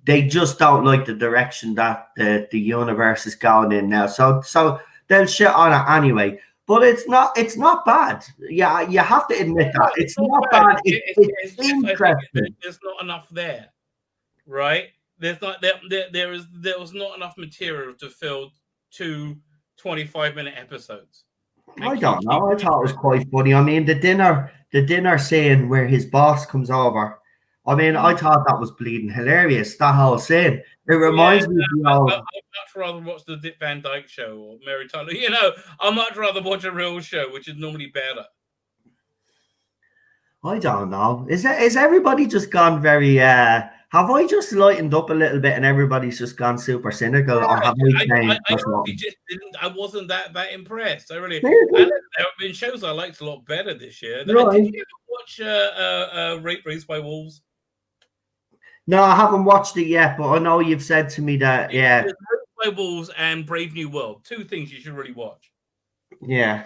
they just don't like the direction that the universe is going in now. So they'll shit on it anyway. But it's not bad. Yeah, you have to admit that. It's not bad. It's interesting. There's not enough there, right? There was not enough material to fill 2 25-minute episodes. I don't know. I thought it was quite funny. I mean, the dinner scene where his boss comes over. I mean, I thought that was bleeding hilarious. That whole scene. It reminds me of. I'd much rather watch the Dick Van Dyke Show or Mary Tyler. You know, I'd much rather watch a real show, which is normally better. I don't know. Is everybody just gone very? Have I just lightened up a little bit and everybody's just gone super cynical? Or have I wasn't that impressed. I really. There have been shows I liked a lot better this year. Right. Did you ever watch Raised by Wolves? No, I haven't watched it yet, but I know you've said to me that, yeah. Raised by Wolves and Brave New World. 2 things you should really watch. Yeah.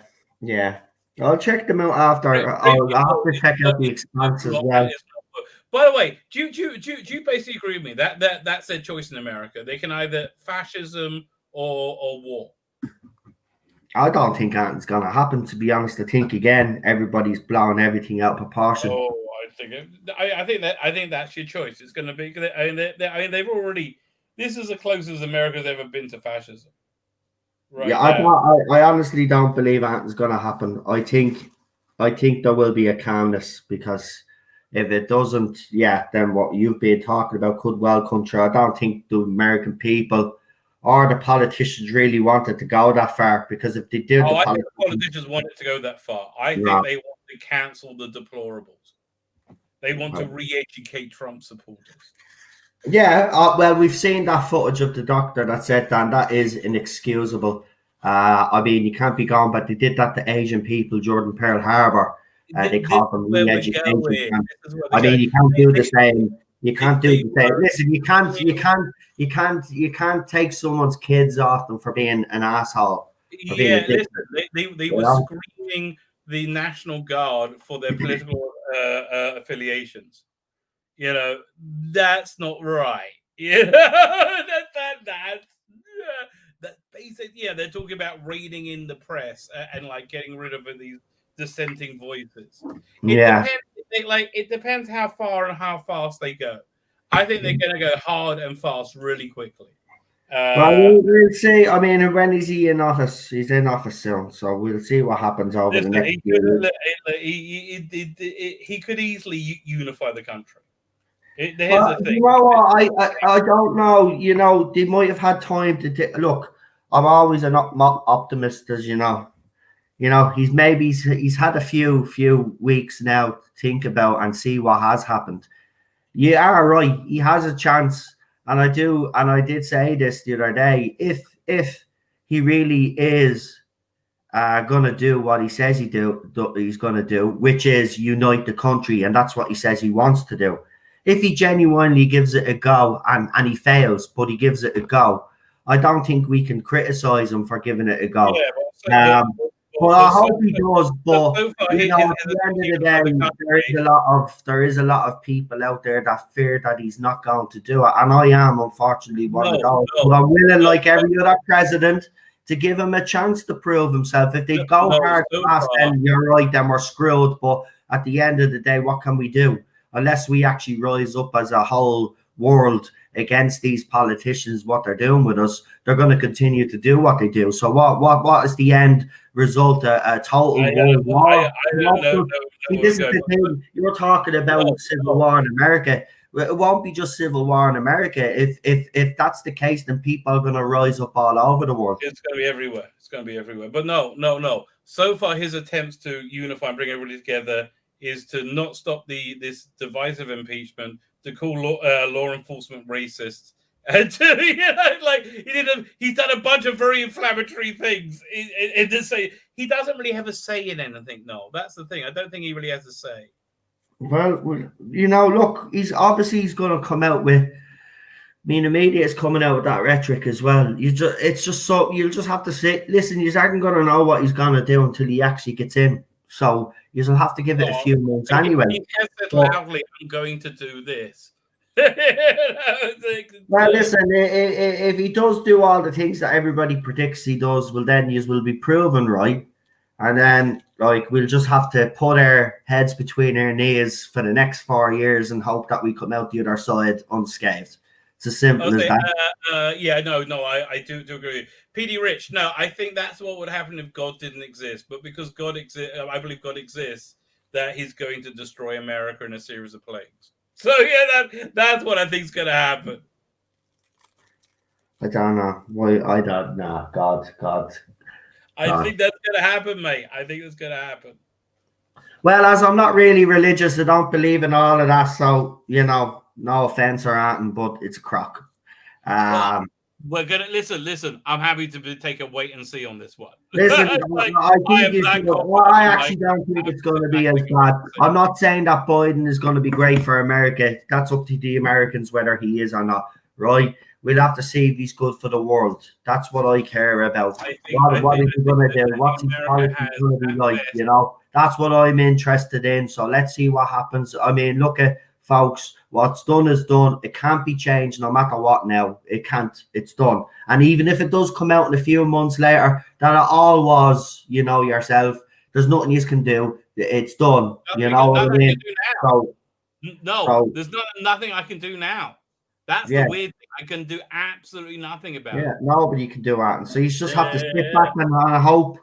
I'll check them out after. I'll have to check out The Expanse as well. By the way, do you basically agree with me that's their choice in America? They can either fascism or war. I don't think anything's going to happen, to be honest. I think, again, everybody's blowing everything out of proportion. Oh, I think that's your choice. It's going to be. I mean, they've already. This is the closest America's ever been to fascism. Right. Yeah, I honestly don't believe anything's going to happen. I think there will be a calmness, because if it doesn't, then what you've been talking about could well come true. I don't think the American people or the politicians really wanted to go that far, because if they did, I think the politicians wanted to go that far. I think they want to cancel the deplorables. They want to re-educate Trump supporters. Yeah, well, we've seen that footage of the doctor that said that, and that is inexcusable. I mean, you can't be gone, but they did that to Asian people during Pearl Harbor. They called them re-education. I mean, you can't do the same. You can't do the same. Listen, you can't take someone's kids off them for being an asshole. Yeah, listen, they were screaming the National Guard for their political affiliations. You know, that's not right. You know, that's basic. Yeah, they're talking about raiding in the press and like getting rid of these dissenting voices. It depends how far and how fast they go. I think they're going to go hard and fast really quickly. Well, we'll see. I mean, when is he in office? He's in office soon, so we'll see what happens over the next year. He could easily unify the country. You know what? I don't know. You know, they might have had time to look. I'm always an optimist, as you know. You know, he's had a few weeks now to think about and see what has happened. You are right. He has a chance, and I did say this the other day. If he really is gonna do what he says he's gonna do, which is unite the country, and that's what he says he wants to do. If he genuinely gives it a go and he fails, but he gives it a go, I don't think we can criticize him for giving it a go. Yeah, but I hope he does. But you know, at the end of the day, there is a lot of people out there that fear that he's not going to do it, and I am unfortunately one of those. But I'm willing, like every other president, to give him a chance to prove himself. If they go hard fast, then you're right, then we're screwed. But at the end of the day, what can we do? Unless we actually rise up as a whole world against these politicians, what they're doing with us, they're going to continue to do what they do. So what is the end result? A total world war? I don't know. This is the thing. You're talking about civil war in America. It won't be just civil war in America. If that's the case, then people are going to rise up all over the world. It's going to be everywhere. It's going to be everywhere. But no. So far, his attempts to unify and bring everybody together is to not stop this divisive impeachment, to call law enforcement racists, and to, he's done a bunch of very inflammatory things. And to say he doesn't really have a say in anything. No, that's the thing. I don't think he really has a say. Well, look, he's going to come out with. I mean, the media is coming out with that rhetoric as well. You'll just have to say, listen, you aren't going to know what he's going to do until he actually gets in. So you'll have to give it a few months anyway. He said loudly, I'm going to do this. Well, listen, if he does do all the things that everybody predicts he does, well, then you will be proven right. And then, we'll just have to put our heads between our knees for the next 4 years and hope that we come out the other side unscathed. It's as simple as that. I do agree. PD Rich, no, I think that's what would happen if God didn't exist. But because God exists, I believe God exists, that he's going to destroy America in a series of plagues. So, that's what I think is going to happen. I don't know. Why? I don't know. God. I think that's going to happen, mate. I think it's going to happen. Well, as I'm not really religious, I don't believe in all of that. So, no offense or anything, but it's a crock. We're going to listen. I'm happy to take a wait and see on this one. Listen, I actually don't think it's going to be as bad. I'm not saying that Biden is going to be great for America. That's up to the Americans whether he is or not, right? We'll have to see if he's good for the world. That's what I care about. What is he going to do? What's his policy going to be like? That's what I'm interested in. So let's see what happens. I mean, look at folks. What's done is done. It can't be changed no matter what now. It can't. It's done. And even if it does come out in a few months later that it all was, yourself, there's nothing you can do. It's done. You know what I mean? There's nothing I can do now. That's the weird thing. I can do absolutely nothing about it. Yeah, nobody can do that. And so you just have to sit back and hope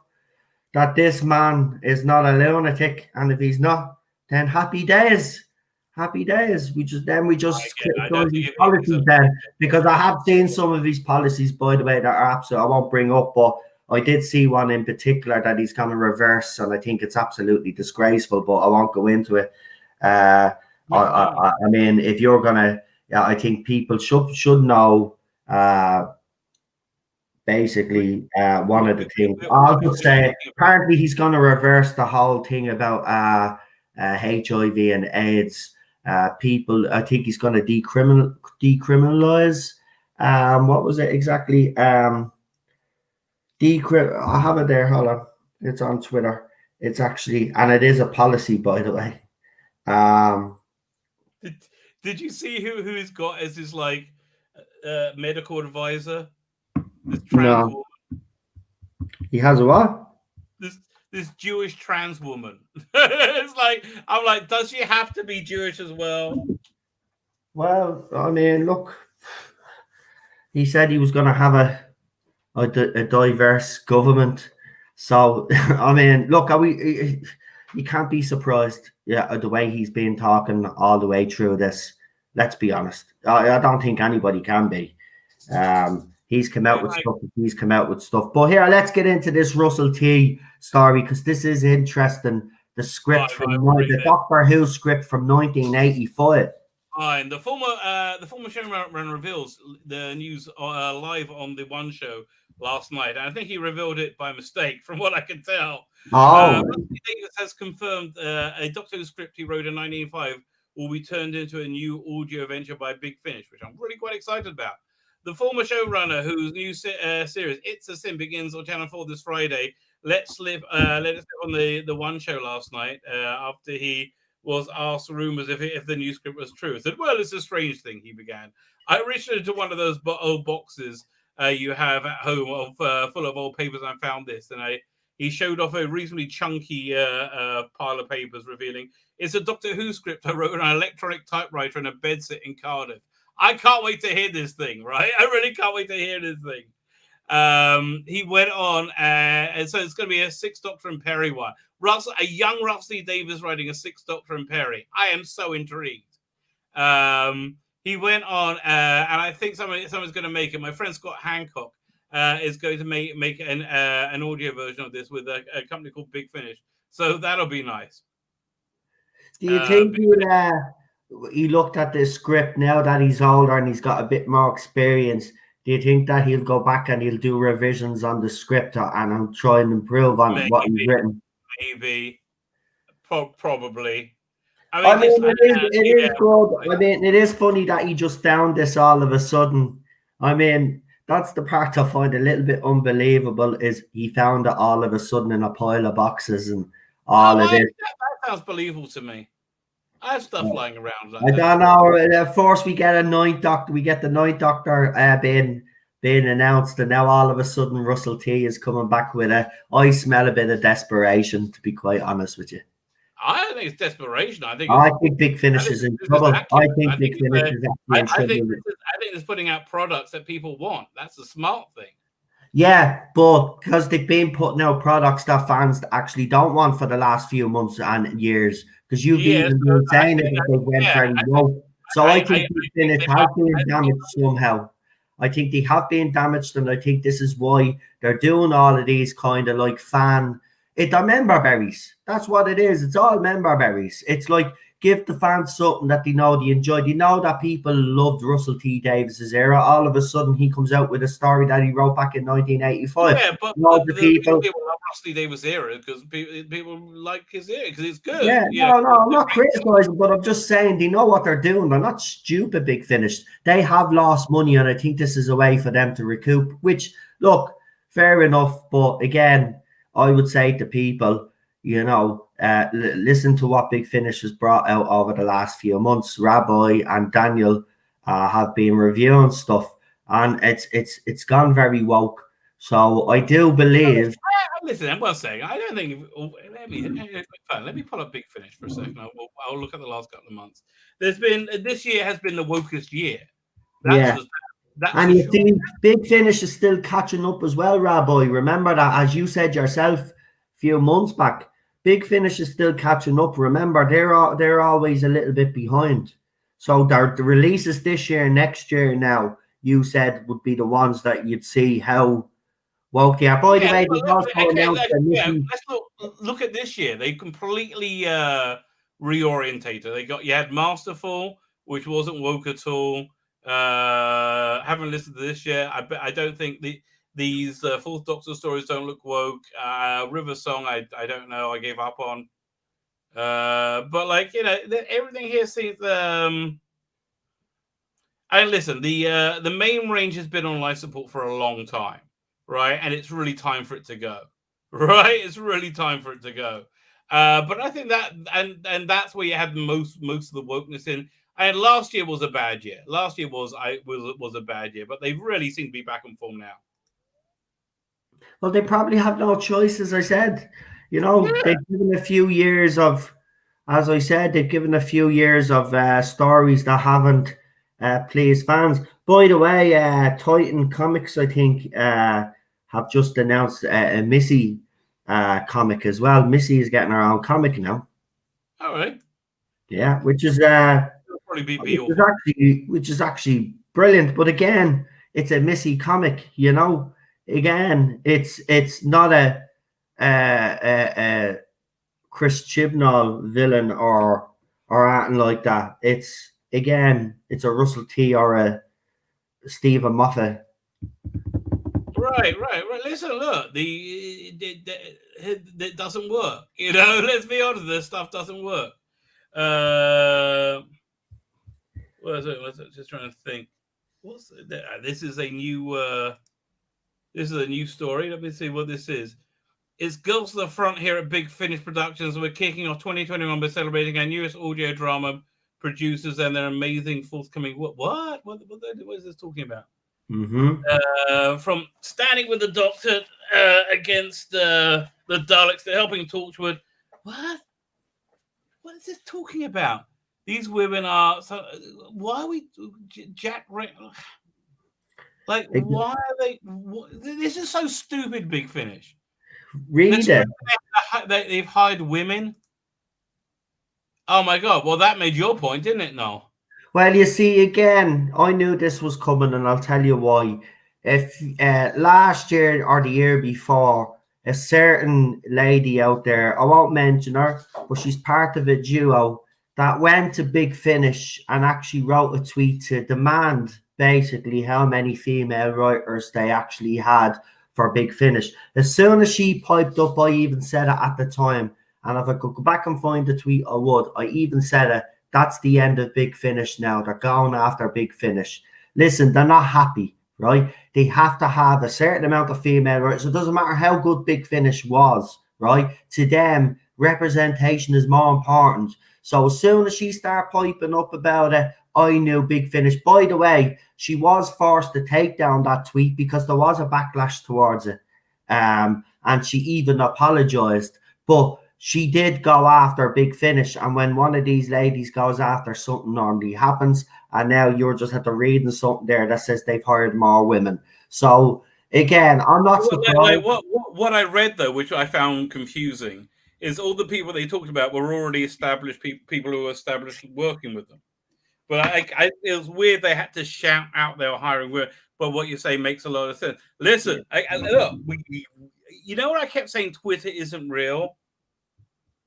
that this man is not a lunatic. And if he's not, then happy days. Happy days. We just these policies then, because I have seen some of these policies, by the way, that are absolute. I won't bring up, but I did see one in particular that he's going to reverse, and I think it's absolutely disgraceful. But I won't go into it. I mean, if you're gonna. Yeah, I think people should know. Basically, one of the things I'll just say. Apparently, he's going to reverse the whole thing about HIV and AIDS. People, I think he's going to decriminalize. What was it exactly? I have it there. Hold on, it's on Twitter. It's actually, and it is a policy, by the way. Did you see who he's got as his medical advisor? This trans woman. He has a what? This Jewish trans woman. I'm like, does she have to be Jewish as well? Well, I mean, look, he said he was going to have a diverse government. So, I mean, look, you can't be surprised, the way he's been talking all the way through this. Let's be honest. I don't think anybody can be. He's come out with stuff. He's come out with stuff. But here, let's get into this Russell T story, because this is interesting. The script the Doctor Who script from 1985. Fine. The former showrunner reveals the news live on the One Show last night, and I think he revealed it by mistake, from what I can tell. Davies has confirmed a Doctor Who script he wrote in 1985 will be turned into a new audio venture by Big Finish, which I'm really quite excited about. The former showrunner, whose new series It's a Sin begins on Channel 4 this Friday, let it slip on the One Show last night after he was asked rumors if the new script was true. He said, "Well, it's a strange thing," he began. "I reached into one of those old boxes you have at home full of old papers, and I found this." And he showed off a reasonably chunky pile of papers, revealing, "It's a Doctor Who script I wrote on an electronic typewriter in a bedsit in Cardiff. I can't wait to hear this thing, right? I really can't wait to hear this thing. He went on, and so it's going to be a Sixth Doctor and Perry one. A young Russell Davies writing a Sixth Doctor and Perry. I am so intrigued. He went on, and I think someone's going to make it. My friend Scott Hancock is going to make an audio version of this with a company called Big Finish. So that'll be nice. Do you think he looked at the script now that he's older and he's got a bit more experience? Do you think that he'll go back and he'll do revisions on the script and try and improve on what he's written? Maybe. Probably. I mean, it is good. I mean, it is funny that he just found this all of a sudden. I mean, that's the part I find a little bit unbelievable is he found it all of a sudden in a pile of boxes and all of it. That sounds believable to me. I have stuff lying around. I don't know. First, we get a ninth Doctor. We get the ninth Doctor being announced, and now all of a sudden, Russell T is coming back with I smell a bit of desperation, to be quite honest with you. I don't think it's desperation. I think Big Finish is in trouble. I think Big Finish is actually in trouble. I think it's putting out products that people want. That's a smart thing. Yeah, but because they've been putting out products that fans actually don't want for the last few months and years, because you've even been saying it, they went very low. So I think Big Finish has been damaged somehow. I think they have been damaged, and I think this is why they're doing all of these kind of like they're member berries. That's what it is. It's all member berries. It's like give the fans something that they know they enjoy. They know that people loved Russell T Davies' era. All of a sudden, he comes out with a story that he wrote back in 1985. Yeah, but the people love Russell T Davies' era because people like his era because it's good. Yeah, no, I'm not criticizing, but I'm just saying they know what they're doing. They're not stupid. Big Finish. They have lost money, and I think this is a way for them to recoup. Which, look, fair enough, but again, I would say to people, listen to what Big Finish has brought out over the last few months. Rabbi and Daniel have been reviewing stuff, and it's gone very woke. So I do believe. Listen, I'm well saying I don't think. Let me pull up Big Finish for a second. I'll look at the last couple of months. This year has been the wokest year. And you think Big Finish is still catching up as well, Rabbi. Remember that, as you said yourself a few months back, Big Finish is still catching up. Remember, they're always a little bit behind. So the releases this year, next year now, you said would be the ones that you'd see how woke they are. By the way, let's look at this year. They completely reorientated. You had Masterful, which wasn't woke at all. Haven't listened to this yet. I don't think these Fourth Doctor stories don't look woke. River Song, I don't know. I gave up on. But everything here seems. Listen, the main range has been on life support for a long time, right? And it's really time for it to go, right? It's really time for it to go. But I think that and that's where you had most of the wokeness in. And last year was a bad year. Last year was a bad year, but they really seem to be back in form now. Well, they probably have no choice, as I said. They've given a few years of, as I said, they've given a few years of stories that haven't pleased fans. By the way, Titan Comics, I think, have just announced a Missy comic as well. Missy is getting her own comic now. All right. Yeah, which is actually brilliant. But again, it's a Missy comic, Again, it's not a Chris Chibnall villain or anything like that. It's a Russell T or a Stephen Moffat. Right. Listen, look, it doesn't work. Let's be honest, this stuff doesn't work. What is it? Just trying to think. This is a new story. Let me see what this is. It's Girls to the Front here at Big Finish Productions. We're kicking off 2021 by celebrating our newest audio drama producers and their amazing forthcoming. What is this talking about? Mm-hmm. From standing with the Doctor against the Daleks, they're helping Torchwood. What is this talking about? These women are so. Why are we Jack? Like, why are they? This is so stupid. Big Finish. Read it. They've hired women. Oh my god! Well, that made your point, didn't it? No. Well, you see, again, I knew this was coming, and I'll tell you why. If last year or the year before, a certain lady out there, I won't mention her, but she's part of a duo that went to Big Finish and actually wrote a tweet to demand basically how many female writers they actually had for Big Finish. As soon as she piped up, I even said it at the time. And if I could go back and find the tweet, I would. I even said it. That's the end of Big Finish now. They're going after Big Finish. Listen, they're not happy, right? They have to have a certain amount of female writers. So it doesn't matter how good Big Finish was, right? To them, representation is more important. So as soon as she started piping up about it, I knew Big Finish. By the way, she was forced to take down that tweet because there was a backlash towards it. And she even apologized. But she did go after Big Finish, and when one of these ladies goes after, something normally happens. And now you're just at the reading something there that says they've hired more women. So again, I'm not surprised. What I read though, which I found confusing, is all the people they talked about were already established people who were established working with them. But it was weird they had to shout out they were hiring women. But what you say makes a lot of sense. Listen, look, you know what I kept saying? Twitter isn't real.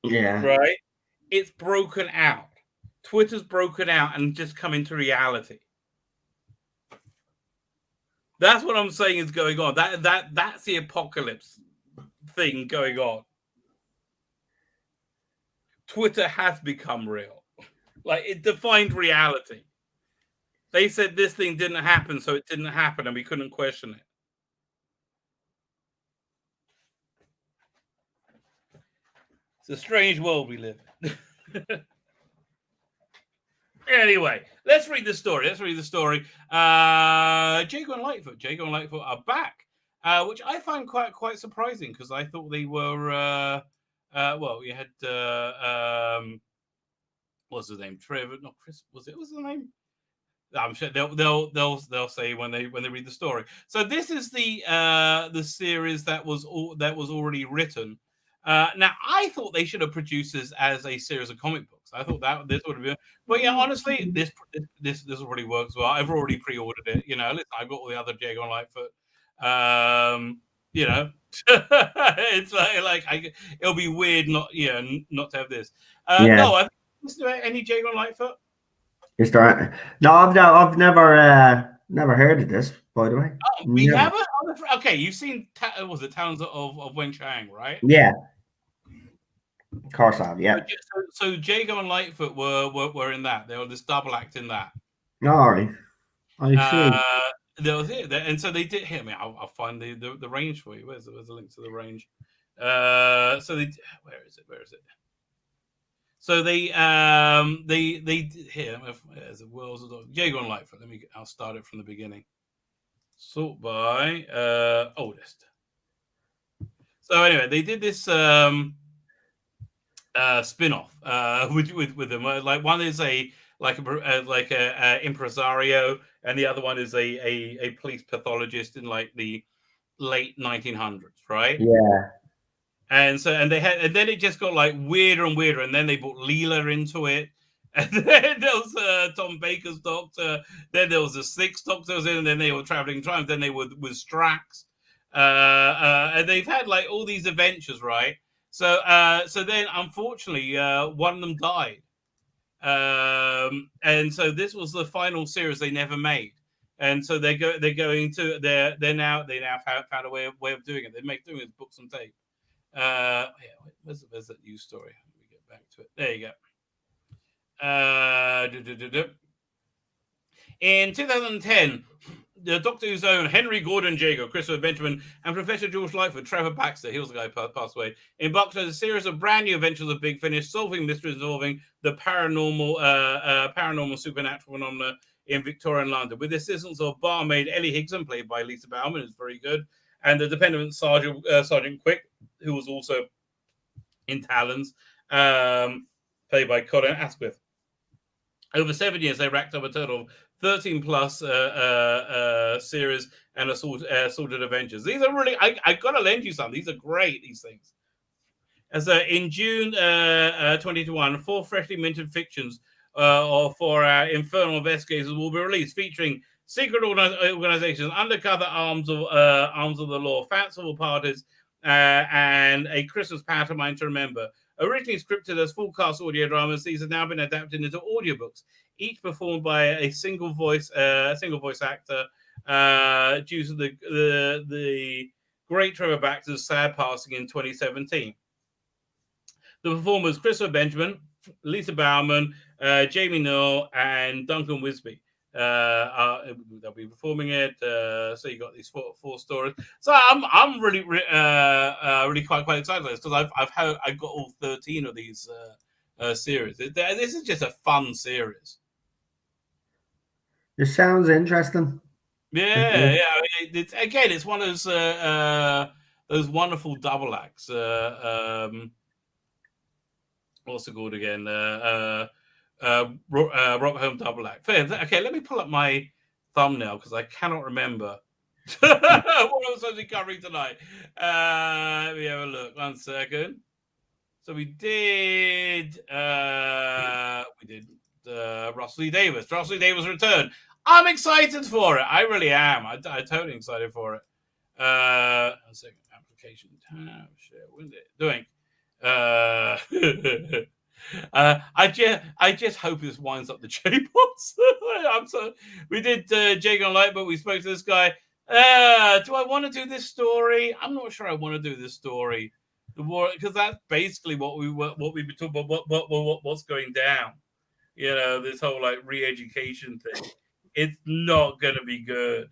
Yeah. Right? It's broken out. Twitter's broken out and just come into reality. That's what I'm saying is going on. That's the apocalypse thing going on. Twitter has become real. Like, it defined reality. They said this thing didn't happen, so it didn't happen, and we couldn't question it. It's a strange world we live in. Anyway, let's read the story. Jago and Litefoot are back, which I find quite surprising because I thought they were. Well, we had what's his name? Trevor, not Chris. Was it? What's his name? I'm sure they'll say when they read the story. So this is the series that was already written. Now I thought they should have produced this as a series of comic books. I thought that this would have been, but yeah, honestly, this already works well. I've already pre-ordered it. You know, listen, I've got all the other Jago and Litefoot. You know, it's like it'll be weird not to have this. No, I think any Jago and Litefoot. Is there? No, I've never heard of this. By the way, we haven't. Okay, you've seen was it Talons of Wen Chang, right? Yeah, of course I have. Yeah. So Jago and Litefoot were in that. They were this double act in that. All right, I see. That was it, and so they did. Here, I mean, I'll find the range for you. Where's the link to the range? So they where is it? So they here as it was Jago and Litefoot. I'll start it from the beginning. Sort by oldest. So anyway, they did this spin-off with them. Like one is a impresario, and the other one is a police pathologist in like the late 1900s, right? Yeah. And then it just got like weirder and weirder, and then they brought Leela into it, and then there was Tom Baker's Doctor, then there was the Sixth Doctor, and then they were traveling time, then they were with Strax, and they've had like all these adventures, right? So then unfortunately one of them died, and so this was the final series they never made. And so they now found a way of doing it. They make doing it books and tape. Where's that news story? Let me get back to it. There you go. In 2010, the Doctor Who's own Henry Gordon Jago, Christopher Benjamin, and Professor George Lightfoot, Trevor Baxter, he was the guy who passed away, embarked on a series of brand new adventures of Big Finish, solving mysteries involving the paranormal supernatural phenomena in Victorian London, with the assistance of barmaid Ellie Higson, played by Lisa Bauman, who's very good, and the dependent Sergeant Quick, who was also in Talons, played by Colin Asquith. Over 7 years, they racked up a total of 13 plus series and assorted adventures. These are really, I got to lend you some. These are great, these things. As in June 2021, 4 freshly minted fictions for our infernal investigators will be released, featuring secret organizations, undercover arms of the law, fanciful parties, and a Christmas pantomime to remember. Originally scripted as full cast audio dramas, these have now been adapted into audiobooks, each performed by a single voice actor, due to the great Trevor Baxter's sad passing in 2017. The performers Christopher Benjamin, Lisa Bowerman, Jamie Newell, and Duncan Wisby they'll be performing it. So you got these four stories. So I'm really really quite excited about this, because I've got all 13 of these series. This is just a fun series. It sounds interesting. Yeah. It's one of those wonderful double acts. What's it called again? Rob Home double act. Okay, let me pull up my thumbnail because I cannot remember what I was actually covering tonight. Let me have a look. 1 second. So we did Russell Lee Davies. Russell Lee Davies return. I'm excited for it. I really am. I'm totally excited for it. 1 second. Application tab. Share window. Doing. I just hope this winds up the J-Bots. We did Jago and Litefoot. We spoke to this guy. Do I want to do this story? I'm not sure I want to do this story. Because that's basically what we've been talking about. What's going down? You know, this whole like re-education thing. It's not going to be good.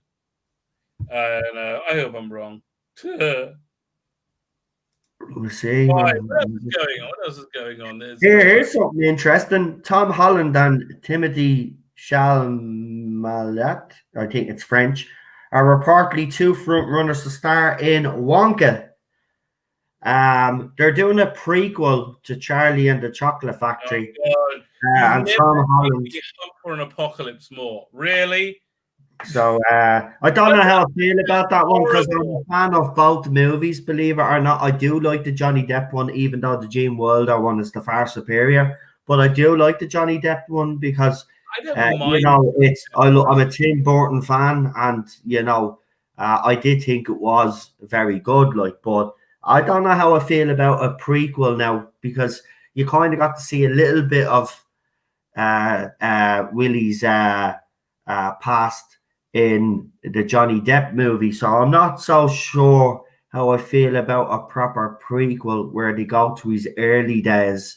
I don't know. I hope I'm wrong. We'll see. What else is going on? Here's something interesting. Tom Holland and Timothy Chalamet, I think it's French, are reportedly 2 front runners to star in Wonka. They're doing a prequel to Charlie and the Chocolate Factory. Oh, and Tom Holland. Hope for an apocalypse more. Really? So I don't know how I feel about that one, because I'm a fan of both movies, believe it or not. I do like the Johnny Depp one, even though the Gene Wilder one is the far superior. But I do like the Johnny Depp one because you know, I'm a Tim Burton fan, and you know, I did think it was very good. Like, but I don't know how I feel about a prequel now, because you kind of got to see a little bit of Willie's past in the Johnny Depp movie, so I'm not so sure how I feel about a proper prequel where they go to his early days.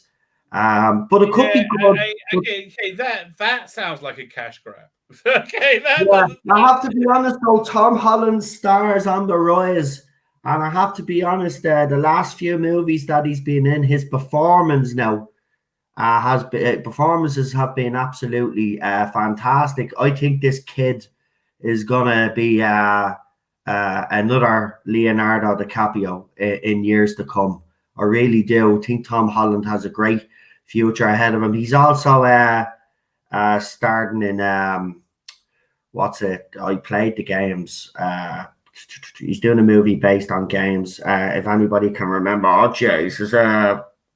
But it could be good. Okay, that sounds like a cash grab. Okay, I have to be honest though, Tom Holland stars on the rise, and I have to be honest, the last few movies that he's been in, his performances have been absolutely fantastic. I think this kid is gonna be another Leonardo DiCaprio in years to come. I really do. I think Tom Holland has a great future ahead of him. He's also starting in what's it? I played the games. He's doing a movie based on games. If anybody can remember, oh Jesus,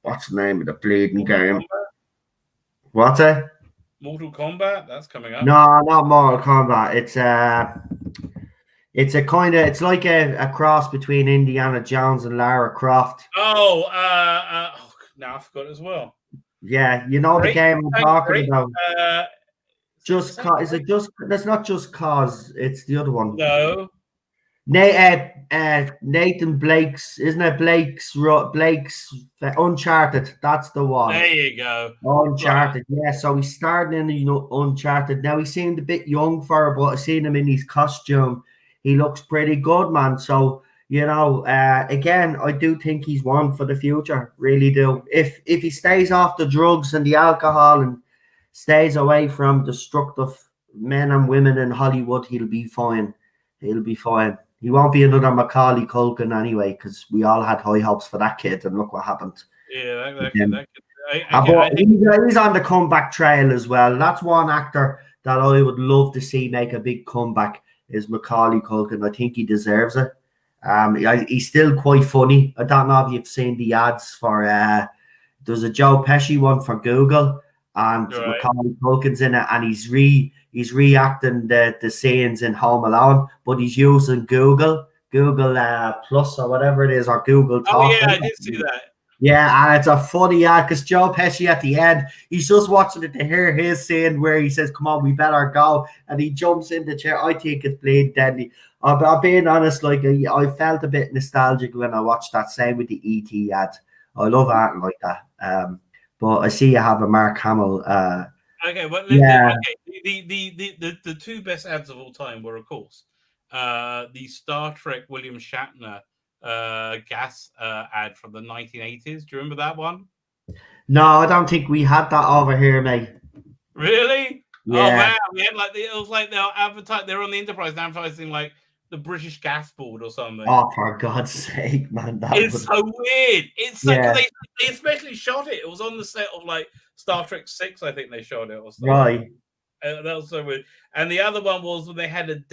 what's the name of the bleeding game? What's it? Mortal Kombat, that's coming up. No, not Mortal Kombat. It's like a cross between Indiana Jones and Lara Croft. Now I forgot as well. Yeah, you know the game I'm talking about. Just Cause. Is it just? That's not Just Cause. It's the other one. No. Nathan Blake's, isn't it? Blake's Uncharted. That's the one. There you go. Uncharted. Right. Yeah. So he's starting in Uncharted. Now he seemed a bit young for it, but I seen him in his costume. He looks pretty good, man. So you know, again, I do think he's one for the future. Really do. If he stays off the drugs and the alcohol and stays away from destructive men and women in Hollywood, he'll be fine. He'll be fine. He won't be another Macaulay Culkin anyway, because we all had high hopes for that kid, and look what happened. Yeah, He's on the comeback trail as well. That's one actor that I would love to see make a big comeback is Macaulay Culkin. I think he deserves it. He's still quite funny. I don't know if you've seen the ads for there's a Joe Pesci one for Google, and Macaulay Culkin's in it, and he's reacting the scenes in Home Alone, but he's using Google Plus or whatever it is, or Google Talk. Oh yeah, I did see that. Yeah, and it's a funny ad because Joe Pesci at the end, he's just watching it to hear his scene where he says, "Come on, we better go," and he jumps in the chair. I think it's bleeding deadly. I'm being honest, like I felt a bit nostalgic when I watched that. Same with the ET ad. I love art like that. But I see you have a Mark Hamill. Okay, well, the two best ads of all time were, of course, the Star Trek William Shatner gas ad from the 1980s. Do you remember that one? No, I don't think we had that over here, mate. Really? Yeah. Oh wow, we had it was like they're on the Enterprise advertising like the British Gas Board or something. Oh, for God's sake, man! It's so weird. It's so they especially shot it. It was on the set of like Star Trek 6, I think they shot it or something. Right. That was so weird. And the other one was when they had a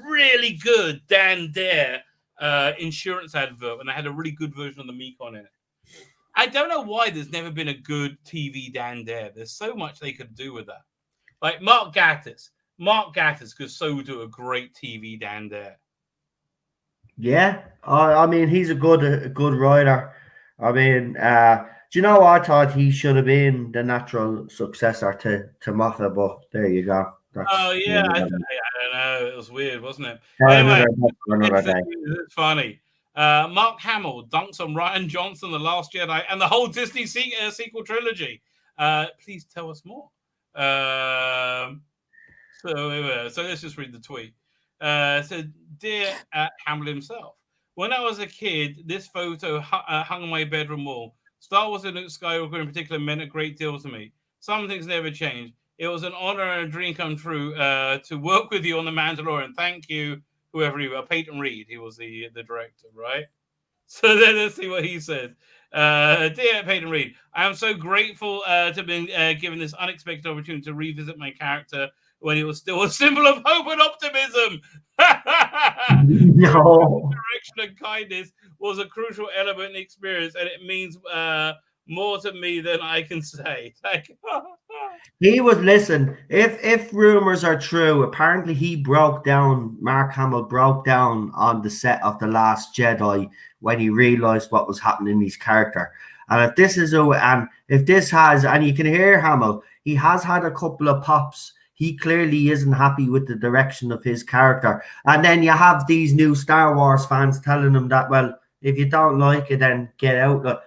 really good Dan Dare insurance advert, and they had a really good version of the Meek on it. I don't know why there's never been a good TV Dan Dare. There's so much they could do with that. Like Mark Gatiss could so do a great TV Dan Dare. Yeah, I mean he's a good writer. I mean, do you know I thought he should have been the natural successor to Moffat, but there you go. I don't know. It was weird, wasn't it? Anyway, it's funny. Mark Hamill dunks on Rian Johnson, The Last Jedi, and the whole Disney sequel trilogy. Please tell us more. So let's just read the tweet. So, dear Hamill himself, when I was a kid, this photo hung on my bedroom wall. Star Wars and Luke Skywalker in particular meant a great deal to me. Some things never change. It was an honor and a dream come true to work with you on The Mandalorian. Thank you, whoever you were. Peyton Reed, he was the director, right? So then let's see what he says. Dear Peyton Reed, I am so grateful to have been given this unexpected opportunity to revisit my character when he was still a symbol of hope and optimism. No. Direction and kindness was a crucial element in the experience, and it means more to me than I can say. He was, listen, if rumors are true, apparently Mark Hamill broke down on the set of The Last Jedi when he realized what was happening in his character. And if this is, and you can hear Hamill, he has had a couple of pops. He clearly isn't happy with the direction of his character. And then you have these new Star Wars fans telling him that, well, if you don't like it, then get out.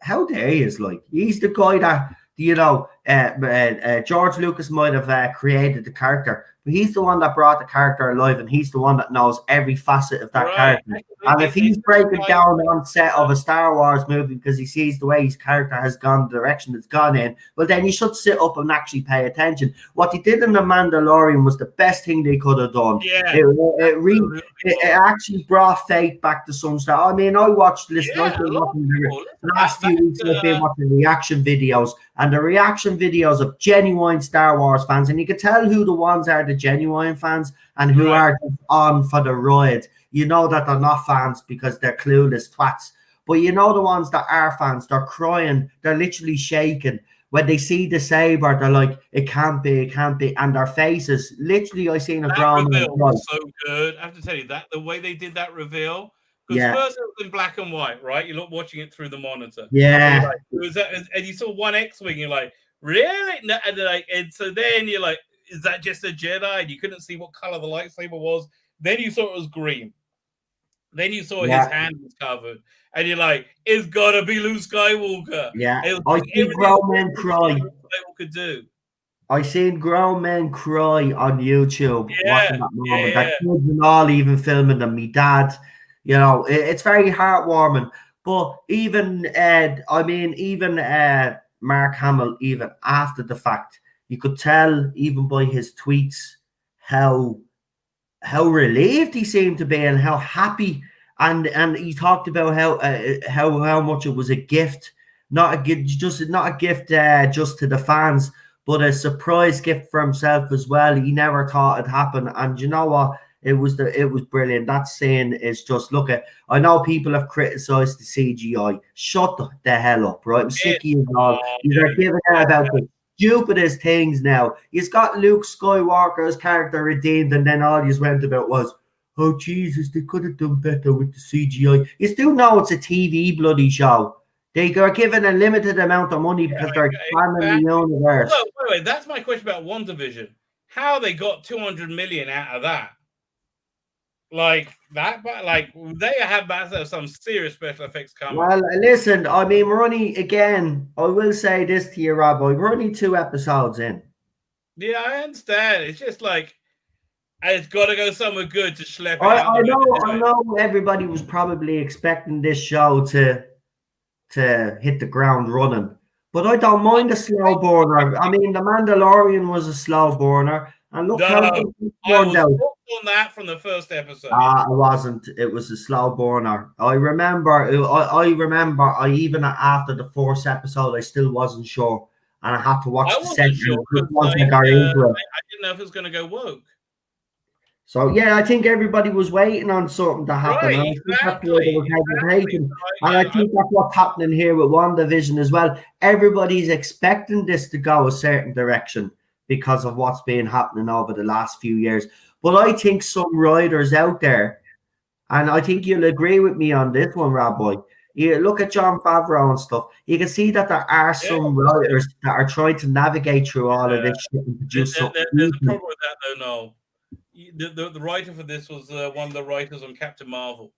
How dare he is like? He's the guy that, George Lucas might have created the character, but he's the one that brought the character alive, and he's the one that knows every facet of that character. And if he's breaking down on set of a Star Wars movie because he sees the way his character has gone, the direction it's gone in, well, then you should sit up and actually pay attention. What he did in The Mandalorian was the best thing they could have done. Yeah, it actually brought faith back to some stuff. I mean, I watched last few weeks. I've been watching reaction videos, and the reaction videos of genuine Star Wars fans, and you can tell who the ones are the genuine fans and who are just on for the ride. You know that they're not fans because they're clueless twats. But you know the ones that are fans, they're crying, they're literally shaking. When they see the saber, they're like, it can't be. And their faces, literally, I seen a ground. That reveal was so good. I have to tell you that the way they did that reveal, because first it was in black and white, right? You're not watching it through the monitor. Yeah. And you saw one X-Wing, you're like, really? No, and so then you're like, is that just a Jedi? And you couldn't see what color the lightsaber was. Then you saw it was green. Then you saw his hand was covered. And you're like, it's got to be Luke Skywalker. Yeah. I seen grown men cry. Could do. I seen grown men cry on YouTube watching that moment. That kids and all even filming them. Me dad, it's very heartwarming. But even Mark Hamill, even after the fact, you could tell even by his tweets how relieved he seemed to be and how happy, and he talked about how much it was a gift not a gift, just just to the fans, but a surprise gift for himself as well. He never thought it'd happen, and you know what? It was brilliant. That scene is just look at. I know people have criticised the CGI. Shut the hell up, right? I'm sick of you all. You're giving out about the stupidest things now. He's got Luke Skywalker's character redeemed, and then all you went about was, oh Jesus, they could have done better with the CGI. You still know it's a TV bloody show. They are given a limited amount of money because they're expanding the universe. Wait, that's my question about WandaVision. How they got 200 million out of that? Like that, but like they have some serious special effects coming. Well, listen, I mean, we're only again. I will say this to you, Rabbi. We're only 2 episodes in. Yeah, I understand. It's just like it's got to go somewhere good to schlep it. I know. Everybody was probably expecting this show to hit the ground running, but I don't mind a slow burner. I mean, The Mandalorian was a slow burner. And look how I was on that from the first episode. It wasn't. It was a slow burner. I remember. I even after the 4th episode, I still wasn't sure, and I had to watch the second. I didn't know if it was going to go woke. So yeah, I think everybody was waiting on something to happen. Right, exactly. And I think that's what's happening here with WandaVision as well. Everybody's expecting this to go a certain direction because of what's been happening over the last few years. But I think some writers out there, and I think you'll agree with me on this one, Rabbi. You look at Jon Favreau and stuff, you can see that there are some writers that are trying to navigate through all of this shit and produce something. There's a problem with that, though, no. The writer for this was one of the writers on Captain Marvel.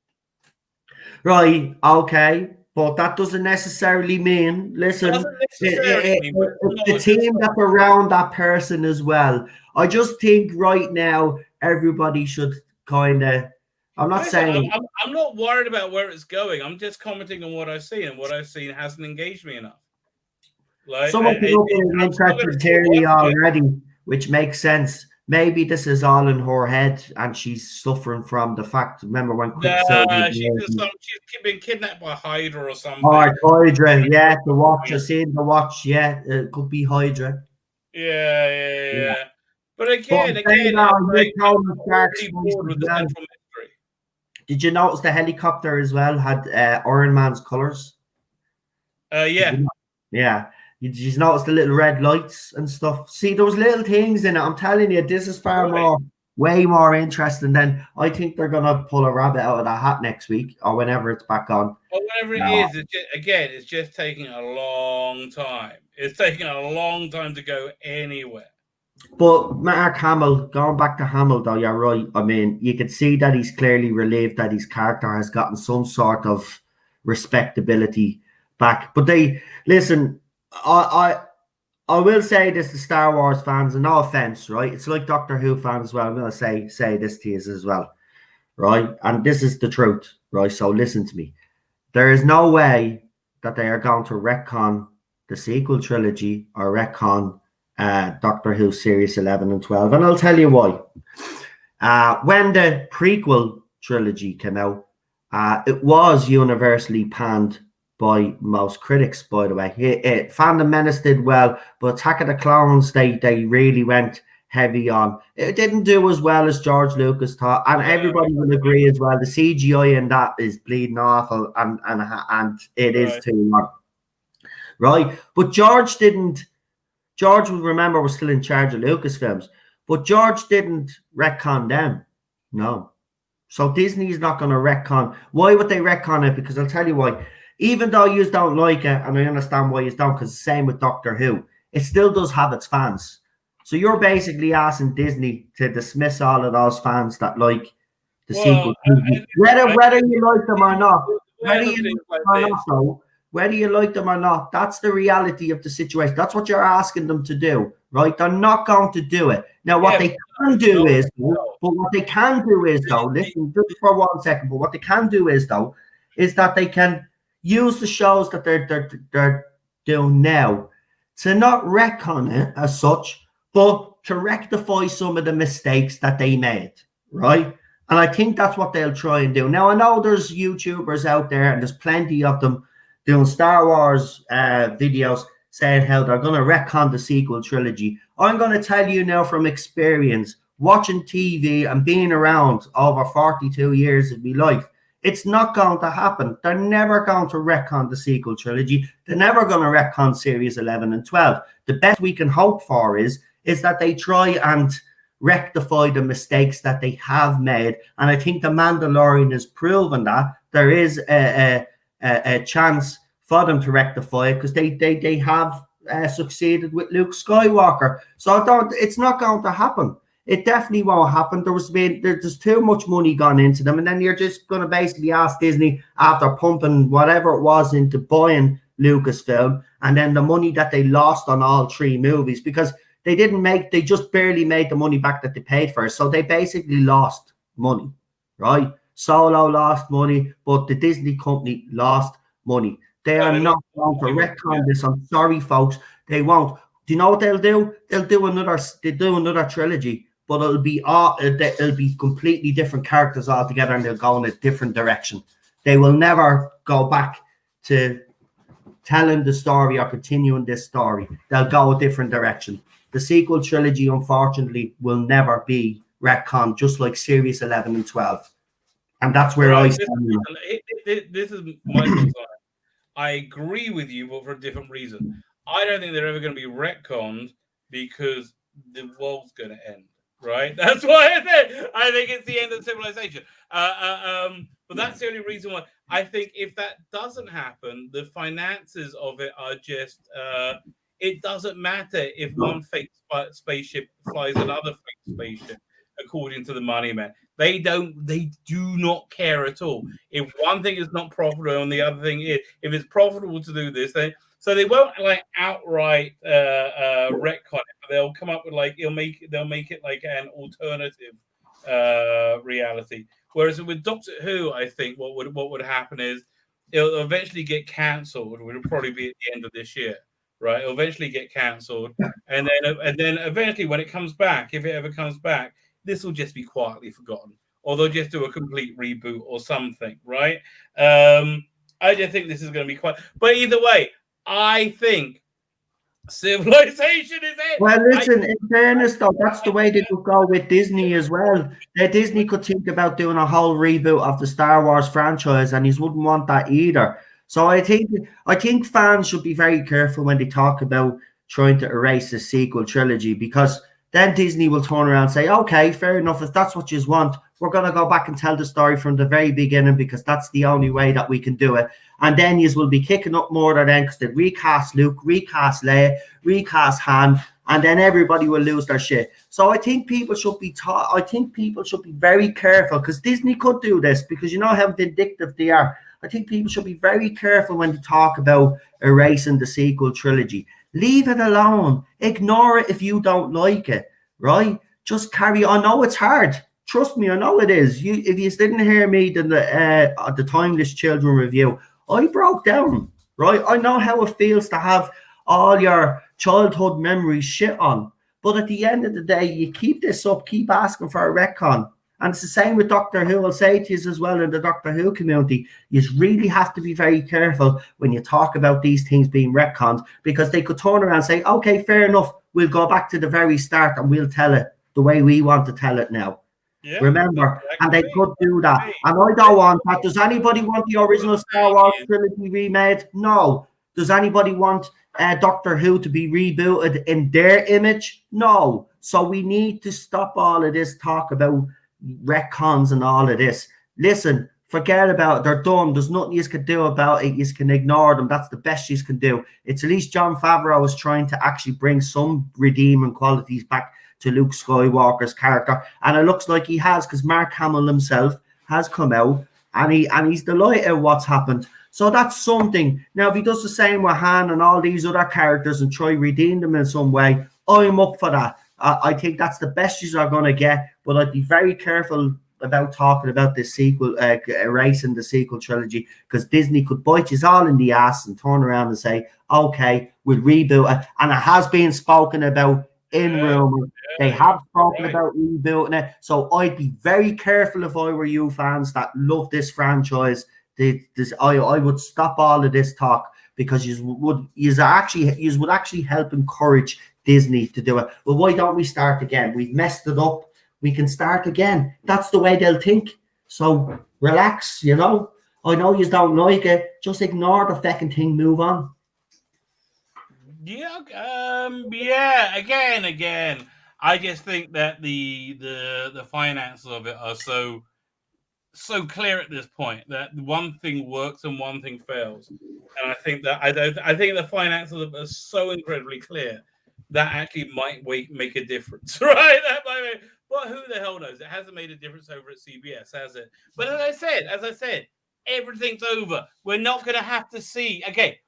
Right, okay. But that doesn't necessarily mean, listen, the team that's around that person as well. I just think right now everybody should kind of. I'm not saying. I'm not worried about where it's going. I'm just commenting on what I've seen, and what I've seen hasn't engaged me enough. Like someone came up with an interesting theory already, which makes sense. Maybe this is all in her head, and she's suffering from the fact. Remember when Quicksilver? She's been kidnapped by Hydra or something. Oh, Hydra, yeah. The Watch, I've seen the Watch, yeah. It could be Hydra. Yeah. But again, I'm really bored with the central mystery. Did you notice the helicopter as well had Iron Man's colors? Yeah. Yeah. You notice the little red lights and stuff. See, those little things in it. I'm telling you, this is way more interesting than I think they're going to pull a rabbit out of the hat next week or whenever it's back on. Well, whatever it is, it's just taking a long time. It's taking a long time to go anywhere. But Mark Hamill, going back to Hamill, though, you're right. I mean, you can see that he's clearly relieved that his character has gotten some sort of respectability back. But listen, I will say this to Star Wars fans, and no offense, right? It's like Doctor Who fans as well. I'm going to say this to you as well, right? And this is the truth, right? So listen to me. There is no way that they are going to retcon the sequel trilogy or retcon Doctor Who Series 11 and 12. And I'll tell you why. When the prequel trilogy came out, it was universally panned by most critics, by the way. Phantom Menace did well, but Attack of the Clones, they really went heavy on. It didn't do as well as George Lucas thought, and everybody will agree as well. The CGI in that is bleeding awful, and it is too long. Right? But George, remember, was still in charge of Lucasfilms, but George didn't retcon them. No. So Disney's not going to retcon. Why would they retcon it? Because I'll tell you why. Even though you don't like it, and I understand why you don't, because the same with Doctor Who, it still does have its fans. So you're basically asking Disney to dismiss all of those fans that like the sequel. Whether you like them or not, whether you like them or not, that's the reality of the situation. That's what you're asking them to do, right? They're not going to do it. Now, what they can do is, listen, just for 1 second, but what they can do is that they can use the shows that they're doing now to not retcon it as such, but to rectify some of the mistakes that they made, right? And I think that's what they'll try and do. Now, I know there's YouTubers out there, and there's plenty of them, doing Star Wars videos saying how they're going to retcon the sequel trilogy. I'm going to tell you now from experience, watching TV and being around over 42 years of my life, it's not going to happen. They're never going to retcon the sequel trilogy. They're never going to retcon series 11 and 12. The best we can hope for is that they try and rectify the mistakes that they have made. And I think The Mandalorian has proven that there is a chance for them to rectify it, because they have succeeded with Luke Skywalker. So it's not going to happen. It definitely won't happen. There's too much money gone into them, and then you're just going to basically ask Disney, after pumping whatever it was into buying Lucasfilm, and then the money that they lost on all 3 movies, because they just barely made the money back that they paid for it. So they basically lost money, right? Solo lost money, but the Disney company lost money. They are not going to retcon this. I'm sorry, folks. They won't. Do you know what they'll do? They'll do another trilogy, but it'll be completely different characters altogether, and they'll go in a different direction. They will never go back to telling the story or continuing this story. They'll go a different direction. The sequel trilogy, unfortunately, will never be retconned, just like series 11 and 12. And that's where I stand. This is my concern. I agree with you, but for a different reason. I don't think they're ever going to be retconned because the world's going to end, right? That's why I think it's the end of civilization. But that's the only reason why. I think if that doesn't happen, the finances of it are just... it doesn't matter if one fake spaceship flies another fake spaceship, according to the money man. They do not care at all. If one thing is not profitable and the other thing is, if it's profitable to do this, so they won't like outright retcon it, but they'll come up with like they'll make it like an alternative reality. Whereas with Doctor Who, I think what would happen is it'll eventually get cancelled. It will probably be at the end of this year, right? It'll eventually get cancelled, and then eventually when it comes back, if it ever comes back, this will just be quietly forgotten, or they'll just do a complete reboot or something, right? I just think this is going to be quite... But either way, I think civilization is it. Well, listen, in fairness, though, that's the way they could go with Disney as well. Disney could think about doing a whole reboot of the Star Wars franchise, and you wouldn't want that either. So I think fans should be very careful when they talk about trying to erase the sequel trilogy, because then Disney will turn around and say, okay, fair enough. If that's what you want, we're going to go back and tell the story from the very beginning, because that's the only way that we can do it. And then you will be kicking up more then, because they recast Luke, recast Leia, recast Han, and then everybody will lose their shit. So I think people should be very careful, because Disney could do this, because you know how vindictive they are. I think people should be very careful when they talk about erasing the sequel trilogy. Leave it alone. Ignore it if you don't like it, right? Just carry on. I know it's hard. Trust me, I know it is. If you didn't hear me the Timeless Children review, I broke down, right? I know how it feels to have all your childhood memories shit on. But at the end of the day, you keep this up, keep asking for a retcon. And it's the same with Doctor Who. I'll say to you as well in the Doctor Who community, you really have to be very careful when you talk about these things being retconned, because they could turn around and say, okay, fair enough, we'll go back to the very start and we'll tell it the way we want to tell it now. Yeah, remember? And they could do that. And I don't want that. Does anybody want the original Star Wars trilogy remade? No. Does anybody want Doctor Who to be rebooted in their image? No. So we need to stop all of this talk about retcons and all of this. Listen, forget about it. They're done. There's nothing you can do about it. You can ignore them. That's the best you can do. It's at least Jon Favreau is trying to actually bring some redeeming qualities back to Luke Skywalker's character, and it looks like he has, because Mark Hamill himself has come out and he's delighted at what's happened. So that's something. Now, if he does the same with Han and all these other characters and try redeem them in some way, I'm up for that. I think that's the best you are going to get, but I'd be very careful about talking about this sequel, erasing the sequel trilogy, because Disney could bite you all in the ass and turn around and say, okay, we'll reboot it. And it has been spoken about in rumors. They have spoken about rebooting it. So I'd be very careful if I were you fans that love this franchise. I would stop all of this talk, because you would actually help encourage Disney to do it. Well, why don't we start again? We've messed it up. We can start again. That's the way they'll think. So relax, I know you don't like it. Just ignore the fucking thing. Move on. Yeah. Again. I just think that the finances of it are so clear at this point that one thing works and one thing fails, and I think the finances are so incredibly clear that actually might make a difference, right? But who the hell knows? It hasn't made a difference over at CBS, has it? But as I said, everything's over. We're not going to have to see. Okay,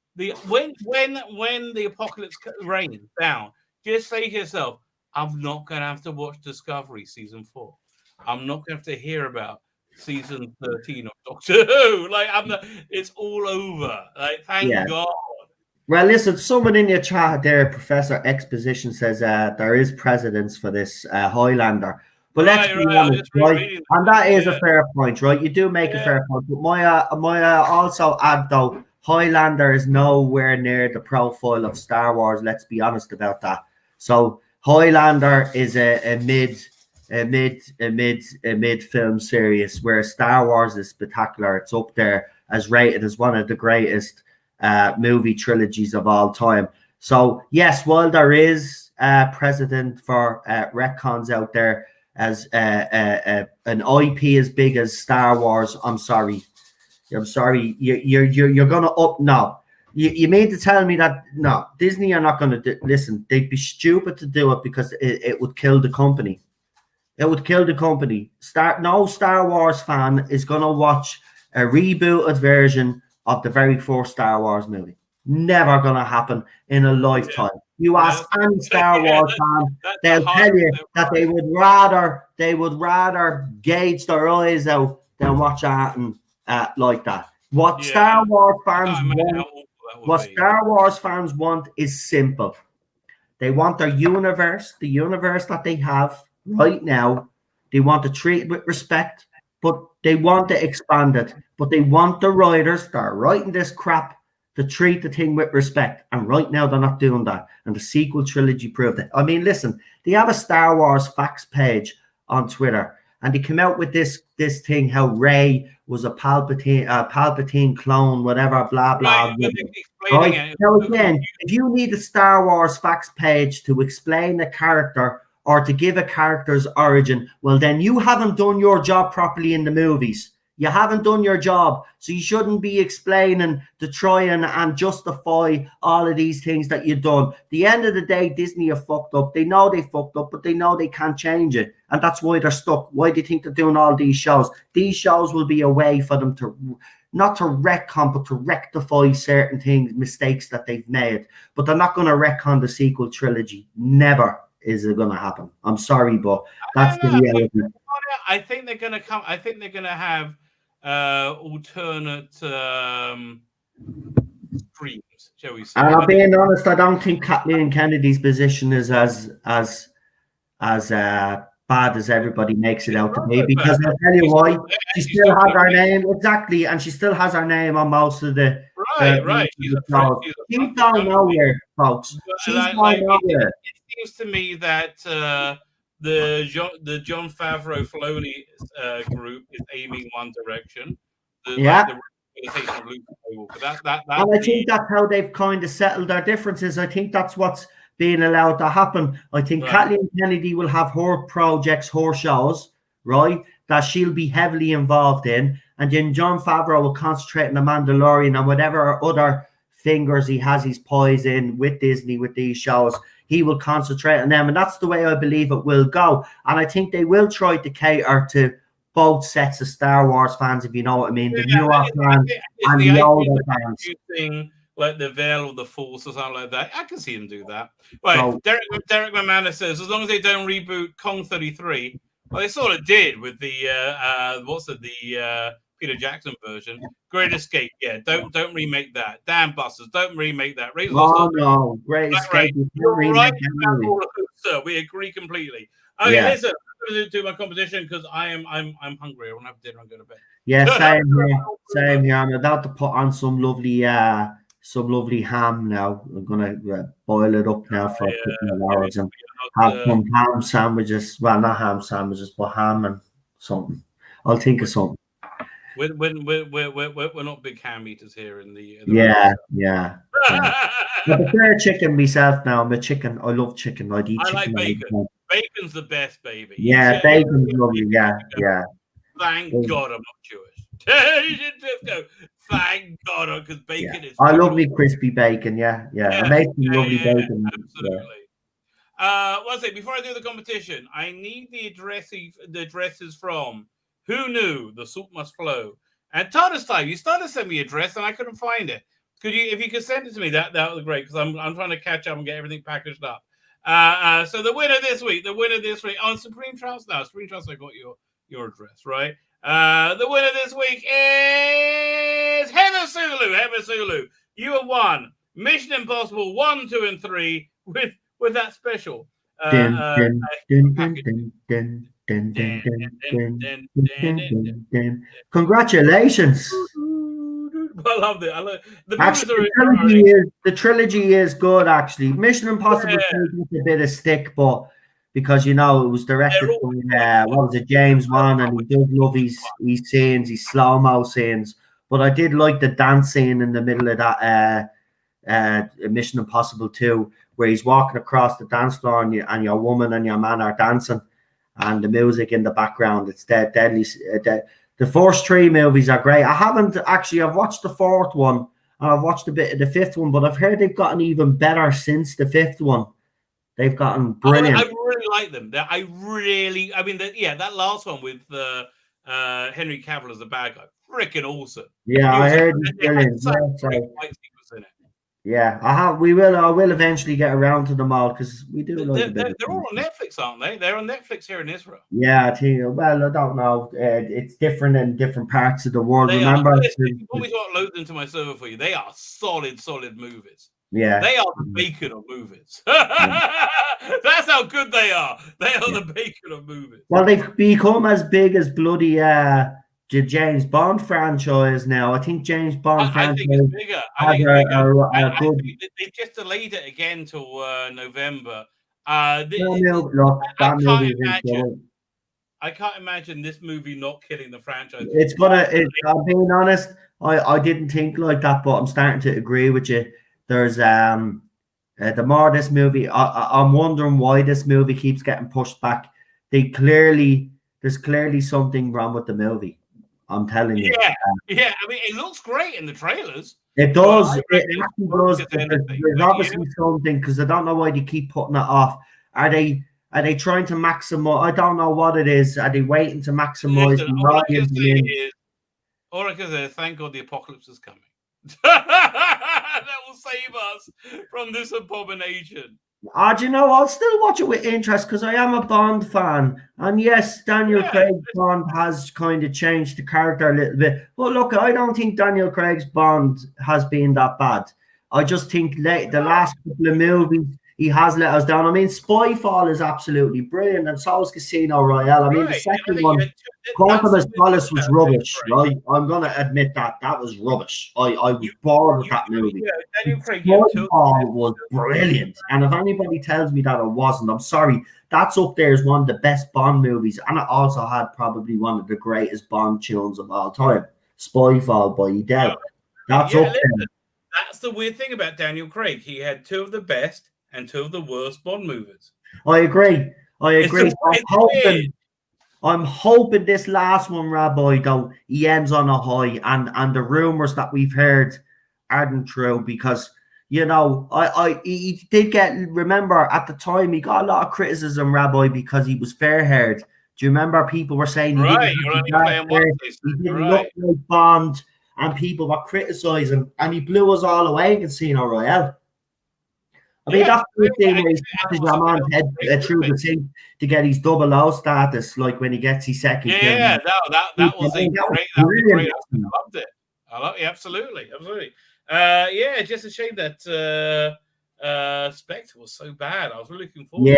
when the apocalypse rains down, just say to yourself, I'm not going to have to watch Discovery season 4. I'm not going to have to hear about season 13 of Doctor Who. It's all over. Thank God. Well, listen, someone in your chat there, Professor Exposition, says there is precedence for this Highlander. But let's be honest, right? And that is a fair point, right? You do make a fair point. But my also add, though, Highlander is nowhere near the profile of Star Wars. Let's be honest about that. So Highlander is a mid film series, where Star Wars is spectacular. It's up there as rated as one of the greatest movie trilogies of all time. So yes, while there is precedent for retcons out there, as an IP as big as Star Wars, I'm sorry, you're gonna up now. You mean to tell me that no, Disney are not going to listen? They'd be stupid to do it, because it would kill the company. It would kill the company. No Star Wars fan is going to watch a rebooted version of the very first Star Wars movie. Never going to happen in a lifetime. You ask any Star Wars fan, they'll tell you that they would rather gauge their eyes out than watch anything like that. Star Wars fans want. What Star Wars fans want is simple. They want their universe, the universe that they have right now. They want to treat it with respect, but they want to expand it. But they want the writers that are writing this crap to treat the thing with respect. And right now they're not doing that. And the sequel trilogy proved it. I mean, listen, they have a Star Wars facts page on Twitter, and they came out with this thing, how Rey was a Palpatine clone, whatever, blah, blah. Right? Now, again, if you need a Star Wars facts page to explain a character or to give a character's origin, well, then you haven't done your job properly in the movies. You haven't done your job. So you shouldn't be explaining to try and justify all of these things that you've done. At the end of the day, Disney have fucked up. They know they fucked up, but they know they can't change it. And that's why they're stuck. Why do you think they're doing all these shows? These shows will be a way for them to, not to retcon, but to rectify certain things, mistakes that they've made. But they're not going to retcon the sequel trilogy. Never is it going to happen. I'm sorry, but that's the reality. I think they're going to come. I think they're going to have alternate streams, shall we say? And I'm being honest, I don't think Kathleen Kennedy's position is as bad as everybody makes it out to be, because I'll tell you why, she still has her name, exactly, and she still has her name on most of the right. She's going nowhere, folks. She's going nowhere. It seems to me that the Jon Favreau Filoni group is aiming one direction. And I think that's how they've kind of settled their differences. I think that's what's being allowed to happen. I think Kathleen Kennedy will have her projects, her shows, right, that she'll be heavily involved in. And then Jon Favreau will concentrate on The Mandalorian and whatever other fingers he has his pies in with Disney, with these shows. He will concentrate on them. And that's the way I believe it will go. And I think they will try to cater to both sets of Star Wars fans, if you know what I mean. The newer fans and the older fans. Like the Veil of the Force or something like that. I can see them do that. Right. So, Derek McManus says, as long as they don't reboot Kong 33, well, they sort of did with the Peter Jackson version. Great Escape, yeah. Don't remake that. Damn Busters, don't remake that. No, Great Escape. You're right. We agree completely. Okay, listen. going to do my competition because I'm hungry. I want to have dinner and go to bed. Yeah, same here. Same here. I'm about to put on some lovely ham now. I'm gonna boil it up now for a couple of hours and have some ham sandwiches. Well, not ham sandwiches, but ham and something. I'll think of something. We're not big ham eaters here in the yeah. I prefer chicken myself now. I'm a chicken. I love chicken. I'd eat chicken. I like bacon. Bacon's the best, baby. Yeah, bacon's lovely. Yeah. Thank God I'm not Jewish. You should just go, thank God, because bacon is. I love me crispy bacon. Yeah. I make some lovely bacon. Absolutely. What's it? Before I do the competition, I need the addresses from Who Knew the Salt Must Flow and TARDIS Time. You started to send me an address and I couldn't find it. If you could send it to me, that would be great because I'm trying to catch up and get everything packaged up. So the winner this week on Supreme Trust now. Supreme Trust, I got your address, right? The winner this week is Heather Sulu. You have won Mission Impossible 1, 2, and 3 with that special. Congratulations. I loved it. The trilogy is good, actually. Mission Impossible takes a bit of stick, but because it was directed by James Wan, and he does love his scenes, his slow-mo scenes. But I did like the dance scene in the middle of that Mission Impossible 2, where he's walking across the dance floor and your woman and your man are dancing, and the music in the background. It's deadly. The first 3 movies are great. I've watched the 4th one and I've watched a bit of the 5th one, but I've heard they've gotten even better since the 5th one. They've gotten brilliant. I really like them. That last one with Henry Cavill as the bad guy, freaking awesome. Yeah, I heard it's brilliant. Yeah, I will eventually get around to them all because we do. They're all on Netflix, aren't they? They're on Netflix here in Israel. Yeah, I don't know. It's different in different parts of the world. Remember, you always want to load them to my server for you. They are solid movies. Yeah, they are the bacon of movies. That's how good they are. They are the bacon of movies. Well, they've become as big as bloody the James Bond franchise now. I think James Bond franchise. I think it's bigger. They just delayed it again till November. I can't imagine this movie not killing the franchise. I'm being honest. I didn't think like that, but I'm starting to agree with you. There's the more this movie, I'm wondering why this movie keeps getting pushed back. There's clearly something wrong with the movie. I'm telling you. Yeah. I mean, it looks great in the trailers. It does. It actually does. There's obviously something because I don't know why they keep putting it off. Are they trying to maximize? I don't know what it is. Are they waiting to maximize the audience? All I can say is thank God the apocalypse is coming. That will save us from this abomination. Do you know, I'll still watch it with interest because I am a Bond fan. And yes, Daniel Craig's Bond has kind of changed the character a little bit. But look, I don't think Daniel Craig's Bond has been that bad. I just think the last couple of movies, he has let us down. I mean, Spyfall is absolutely brilliant, and so is Casino Royale. I mean, the second one, Quantum of Solace was rubbish, right? I'm going to admit that was rubbish. I was bored with that movie. Spyfall was brilliant, and if anybody tells me that it wasn't, I'm sorry. That's up there as one of the best Bond movies, and it also had probably one of the greatest Bond tunes of all time, Spyfall by Adele. That's up there. That's the weird thing about Daniel Craig. He had 2 of the best and 2 of the worst Bond movies. I agree. I'm hoping this last one, Rabbi, though, he ends on a high, and the rumors that we've heard aren't true because, he did remember at the time he got a lot of criticism, Rabbi, because he was fair-haired. Do you remember people were saying he didn't look like Bond, and people were criticizing, and he blew us all away in Casino Royale. I mean, that's the thing where he smashes your man's head through the thing to get his 00 status, like when he gets his second kill. Yeah, that was great. I loved it. I love it. Absolutely. Yeah, just a shame that Spectre was so bad. I was really looking forward.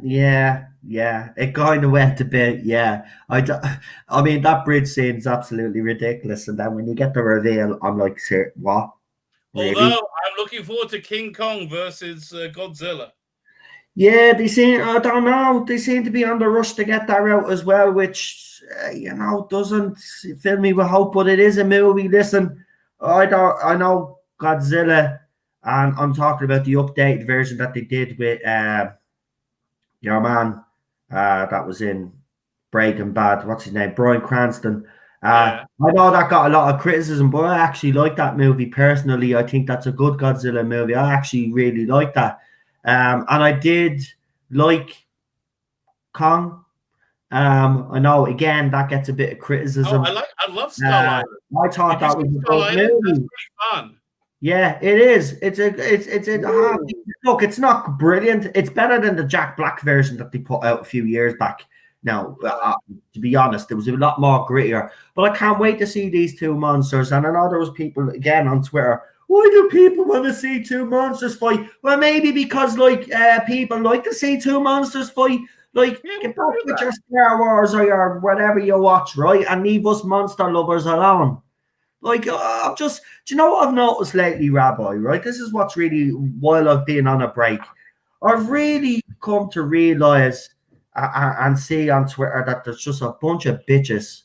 Yeah. It kind of went a bit. Yeah, I mean that bridge scene is absolutely ridiculous, and then when you get the reveal, I'm like, what? Really? Although I'm looking forward to King Kong versus Godzilla. Yeah, I don't know. They seem to be on the rush to get that out as well, which doesn't fill me with hope. But it is a movie. Listen, I know Godzilla, and I'm talking about the updated version that they did with your man that was in Breaking Bad. What's his name? Bryan Cranston. I know that got a lot of criticism, but I actually like that movie personally. I think that's a good Godzilla movie. I actually really like that. And I did like Kong. I know again that gets a bit of criticism. I love Skull Island. I thought that was a good movie. That's pretty fun. Yeah, it is. Look, it's not brilliant. It's better than the Jack Black version that they put out a few years back. Now, to be honest, it was a lot more grittier. But I can't wait to see these two monsters. And I know there was people again on Twitter. Why do people want to see two monsters fight? Well, maybe because people like to see two monsters fight. Like, get back with your Star Wars or your whatever you watch, right? And leave us monster lovers alone. Like, do you know what I've noticed lately, Rabbi, right? This is what's really, while I've been on a break, I've really come to realize and see on Twitter that there's just a bunch of bitches.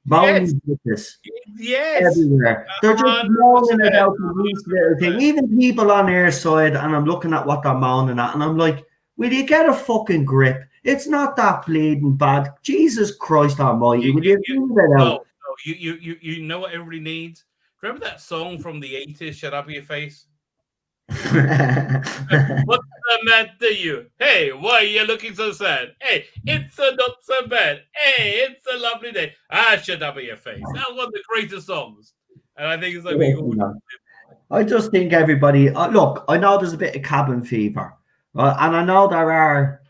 Moaning bitches. Yes. Everywhere. They're just moaning about the least little thing. Even people on their side, and I'm looking at what they're moaning at, and I'm like, will you get a fucking grip? It's not that bleeding bad. Jesus Christ almighty. Will you do it out? You know what everybody needs? Remember that song from the 80s, Shut Up Your Face? What's the matter you? Hey, why are you looking so sad? Hey, it's not so bad. Hey, it's a lovely day. Shut up your face. That's one of the greatest songs. And I think it's like I just think everybody look, I know there's a bit of cabin fever. And I know there are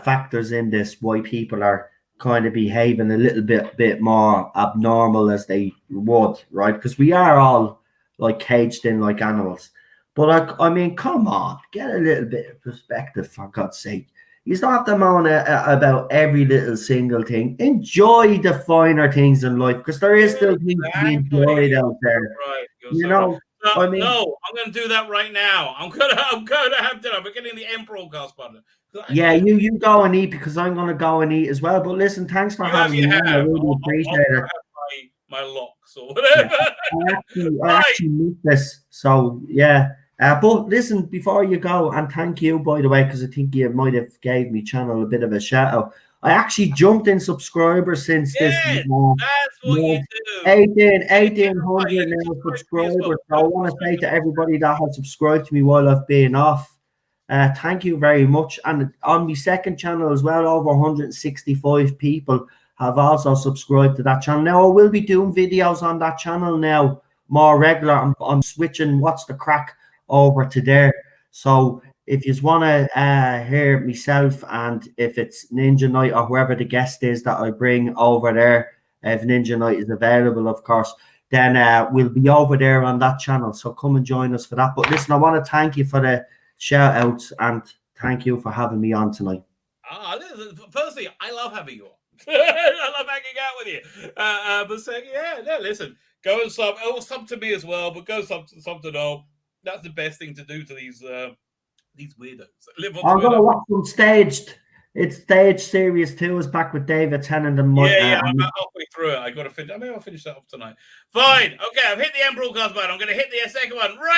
factors in this why people are kind of behaving a little bit more abnormal as they would, right? Because we are all like caged in like animals. But I mean, come on, get a little bit of perspective for God's sake. You don't have to moan about every little single thing. Enjoy the finer things in life, because there is still things to be enjoyed out there. Right. You know. I'm going to do that right now. I'm going to have dinner. We're getting the Emperor cast button. Yeah, you go and eat, because I'm going to go and eat as well. But listen, thanks for having me. I really appreciate it. My locks or whatever. I actually missed this. So yeah. But listen, before you go, and thank you, by the way, because I think you might have gave me channel a bit of a shout out. I actually jumped in subscribers since this. That's what you do. 1,800 now subscribers. So I want to say to everybody that has subscribed to me while I've been off, thank you very much. And on my second channel as well, over 165 people have also subscribed to that channel. Now I will be doing videos on that channel now more regular. I'm switching What's the Crack over to there. So if you want to hear myself, and if it's Ninja Knight or whoever the guest is that I bring over there, if Ninja Knight is available, of course, then we'll be over there on that channel. So come and join us for that. But listen, I want to thank you for the shout outs, and thank you for having me on tonight. Firstly, I love having you on. I love hanging out with you. But second, listen, go and sub. Oh, sub to me as well, but go sub to Noel. That's the best thing to do to these weirdos. I'm going to watch them staged. It's Stage Series 2 is back with David Tennant and Mike. Yeah, I'm about halfway through it. I got to finish. Maybe I'll finish that up tonight. Fine. Okay, I've hit the end broadcast button. I'm going to hit the second one right